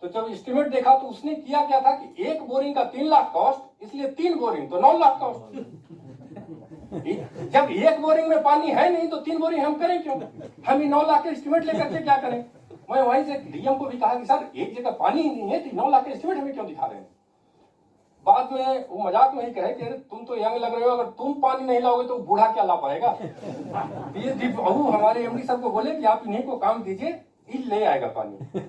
तो जब एस्टीमेट देखा तो उसने किया क्या था कि एक बोरिंग का 3 लाख कॉस्ट, इसलिए 3 बोरिंग तो 9 लाख कॉस्ट। जब एक बोरिंग में पानी है नहीं तो 3 बोरिंग हम करें क्यों, हम 9 लाख के एस्टीमेट लेकर के क्या करें। मैं वहीं से DM को भी कहा कि सर एक जगह पानी ही नहीं है तो 9 लाख के एस्टीमेट हमें क्यों दिखा रहे हैं। बाद में वो मजाक में ही कहे कि अरे तुम तो यंग लग रहे हो, अगर तुम पानी नहीं लाओगे तो बूढ़ा क्या ला पाएगा। हमारे MD सर को बोले कि आप इन्हीं को काम दीजिए, ये ले आएगा पानी।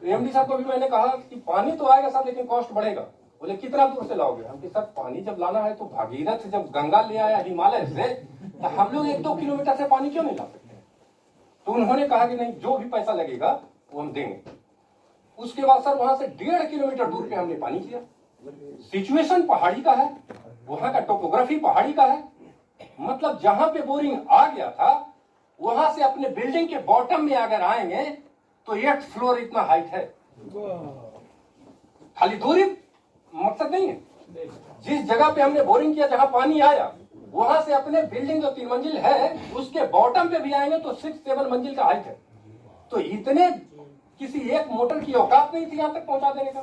MD साहब को भी मैंने कहा कि पानी तो आएगा साहब, लेकिन कॉस्ट बढ़ेगा। बोले कितना दूर से लाओगे। हम कि सर पानी जब लाना है तो भागीरथ जब गंगा ले आया हिमालय से, तो हम लोग 1-2 किलोमीटर से पानी क्यों नहीं ला सकते। तो उन्होंने कहा कि नहीं, जो भी पैसा लगेगा वो हम देंगे। उसके बाद सर वहां से 1.5 किलोमीटर दूर पे हमने पानी किया। सिचुएशन पहाड़ी का है, वहां का टोपोग्राफी पहाड़ी का है। मतलब जहां पे बोरिंग आ गया था वहां से अपने बिल्डिंग के बॉटम में अगर आएंगे तो 8th फ्लोर इतना हाइट है। खाली दूरी मकसद नहीं है। जिस जगह पे हमने बोरिंग किया, जहां पानी आया, वहां से अपने बिल्डिंग जो 3 मंजिल है उसके बॉटम पे भी आएंगे तो 6-7 मंजिल का हाइट है। तो इतने किसी एक मोटर की औकात नहीं थी यहां तक पहुंचा देने का।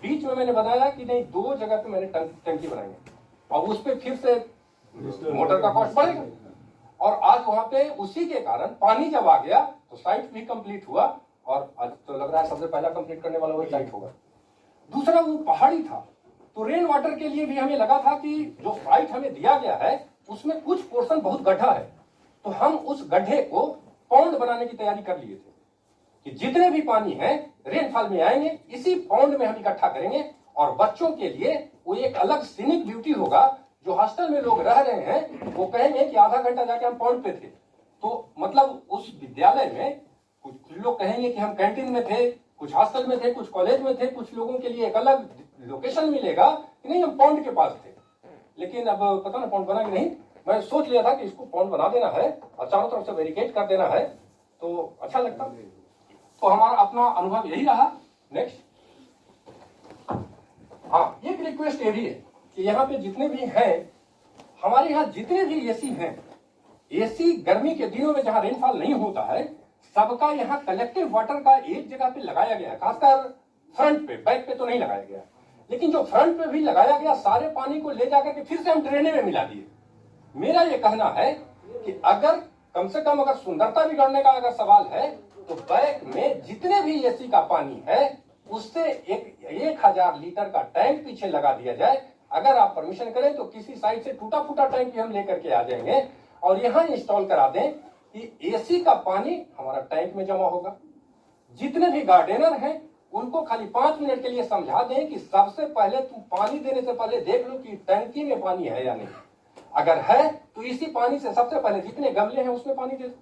बीच में मैंने बताया कि नहीं, 2 जगह पे मैंने टंकी बनाई है। और उस पर फिर से मोटर का कॉस्ट बढ़ेगा। और आज वहां पे उसी के कारण पानी जब आ गया तो साइट भी कंप्लीट हुआ, और आज तो लग रहा है सबसे पहला कंप्लीट करने वाला वही साइट होगा। दूसरा, वो पहाड़ी था, तो रेन वाटर के लिए भी हमें लगा था कि जो साइट हमें दिया गया है उसमें कुछ पोर्शन बहुत गड्ढा है, तो हम उस गड्ढे को पौंड बनाने की तैयारी कर लिए थे कि जितने भी पानी है रेनफॉल में आएंगे इसी पौंड में हम इकट्ठा करेंगे, और बच्चों के लिए वो एक अलग सीनिक ब्यूटी होगा। जो हॉस्टल में लोग रह रहे हैं वो कहेंगे कि आधा घंटा जाके हम पौंड पे थे, तो मतलब उस विद्यालय में कुछ लोग कहेंगे कि हम कैंटीन में थे, कुछ हॉस्टल में थे, कुछ कॉलेज में थे, कुछ लोगों के लिए एक अलग लोकेशन मिलेगा कि नहीं हम पौंड के पास थे। लेकिन अब पता ना पौंड बना कि नहीं, मैं सोच लिया था कि इसको पौंड बना देना है और चारों तरफ से बैरिकेड कर देना है तो अच्छा लगता। तो हमारा अपना अनुभव यही रहा। नेक्स्ट, हाँ, एक रिक्वेस्ट ये भी है कि यहाँ पे जितने भी हैं, हमारे यहाँ जितने भी एसी हैं, एसी गर्मी के दिनों में जहाँ रेनफॉल नहीं होता है, सबका यहाँ कलेक्टिव वाटर का एक जगह पे लगाया गया है, खासकर फ्रंट पे, बैक पे तो नहीं लगाया गया, लेकिन जो फ्रंट पे भी लगाया गया सारे पानी को ले जाकर के फिर से हम ड्रेने में मिला दिए। मेरा ये कहना है कि अगर कम से कम अगर सुंदरता बिगड़ने का अगर सवाल है तो बैक में जितने भी एसी का पानी है उससे 1000 लीटर का टैंक पीछे लगा दिया जाए। अगर आप परमिशन करें तो किसी साइड से टूटा फूटा टैंक भी हम लेकर के आ जाएंगे और यहाँ इंस्टॉल करा दें कि एसी का पानी हमारा टैंक में जमा होगा। जितने भी गार्डनर हैं उनको खाली 5 मिनट के लिए समझा दें कि सबसे पहले तुम पानी देने से पहले देख लो कि टंकी में पानी है या नहीं। अगर है तो इसी पानी से सबसे पहले जितने गमले हैं उसमें पानी दे दो।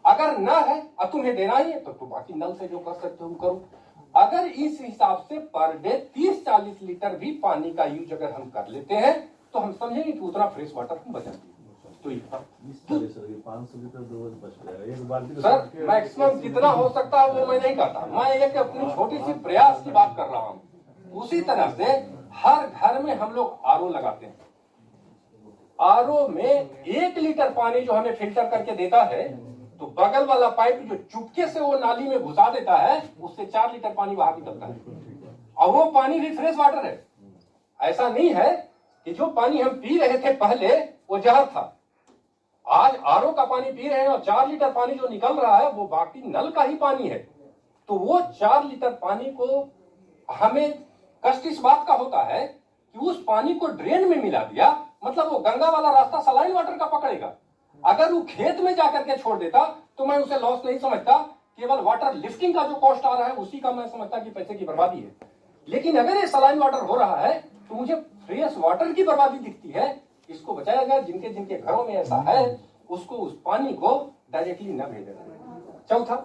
अगर ना है और तुम्हें देना ही है तो बाकी नल से जो कर सकते हो करो। अगर इस हिसाब से पर डे 30-40 लीटर भी पानी का यूज अगर हम कर लेते हैं तो हम समझेंगे कि उतना फ्रेश वाटर हम बचाते हैं। तो 500 लीटर रोज बच जाएगा एक बाल्टी। सर मैक्सिमम कितना हो सकता है वो मैं नहीं कहता, मैं एक अपनी छोटी सी प्रयास की बात कर रहा हूँ। उसी तरह से हर घर में हम लोग आरओ लगाते हैं। आरओ में 1 लीटर पानी जो हमें फिल्टर करके देता है तो बगल वाला पाइप जो चुपके से वो नाली में घुसा देता है उससे 4 लीटर पानी बाहर निकलता है और वो पानी भी फ्रेश वाटर है। ऐसा नहीं है कि जो पानी हम पी रहे थे पहले वो जहर था। आज आरओ का पानी पी रहे हैं और 4 लीटर पानी जो निकल रहा है वो बाकी नल का ही पानी है। तो वो 4 लीटर पानी को हमें कष्ट इस बात का होता है कि उस पानी को ड्रेन में मिला दिया, मतलब वो गंगा वाला रास्ता सलाइन वाटर का पकड़ेगा। अगर वो खेत में जाकर के छोड़ देता तो मैं उसे लॉस नहीं समझता, केवल वाटर लिफ्टिंग का जो कॉस्ट आ रहा है उसी का मैं समझता कि पैसे की बर्बादी है। लेकिन अगर ये सलाइन वाटर हो रहा है तो मुझे फ्रेश वाटर की बर्बादी दिखती है। इसको बचाया जाए, जिनके जिनके घरों में ऐसा है उसको उस पानी को डायरेक्टली न भेजा जाए। चौथा,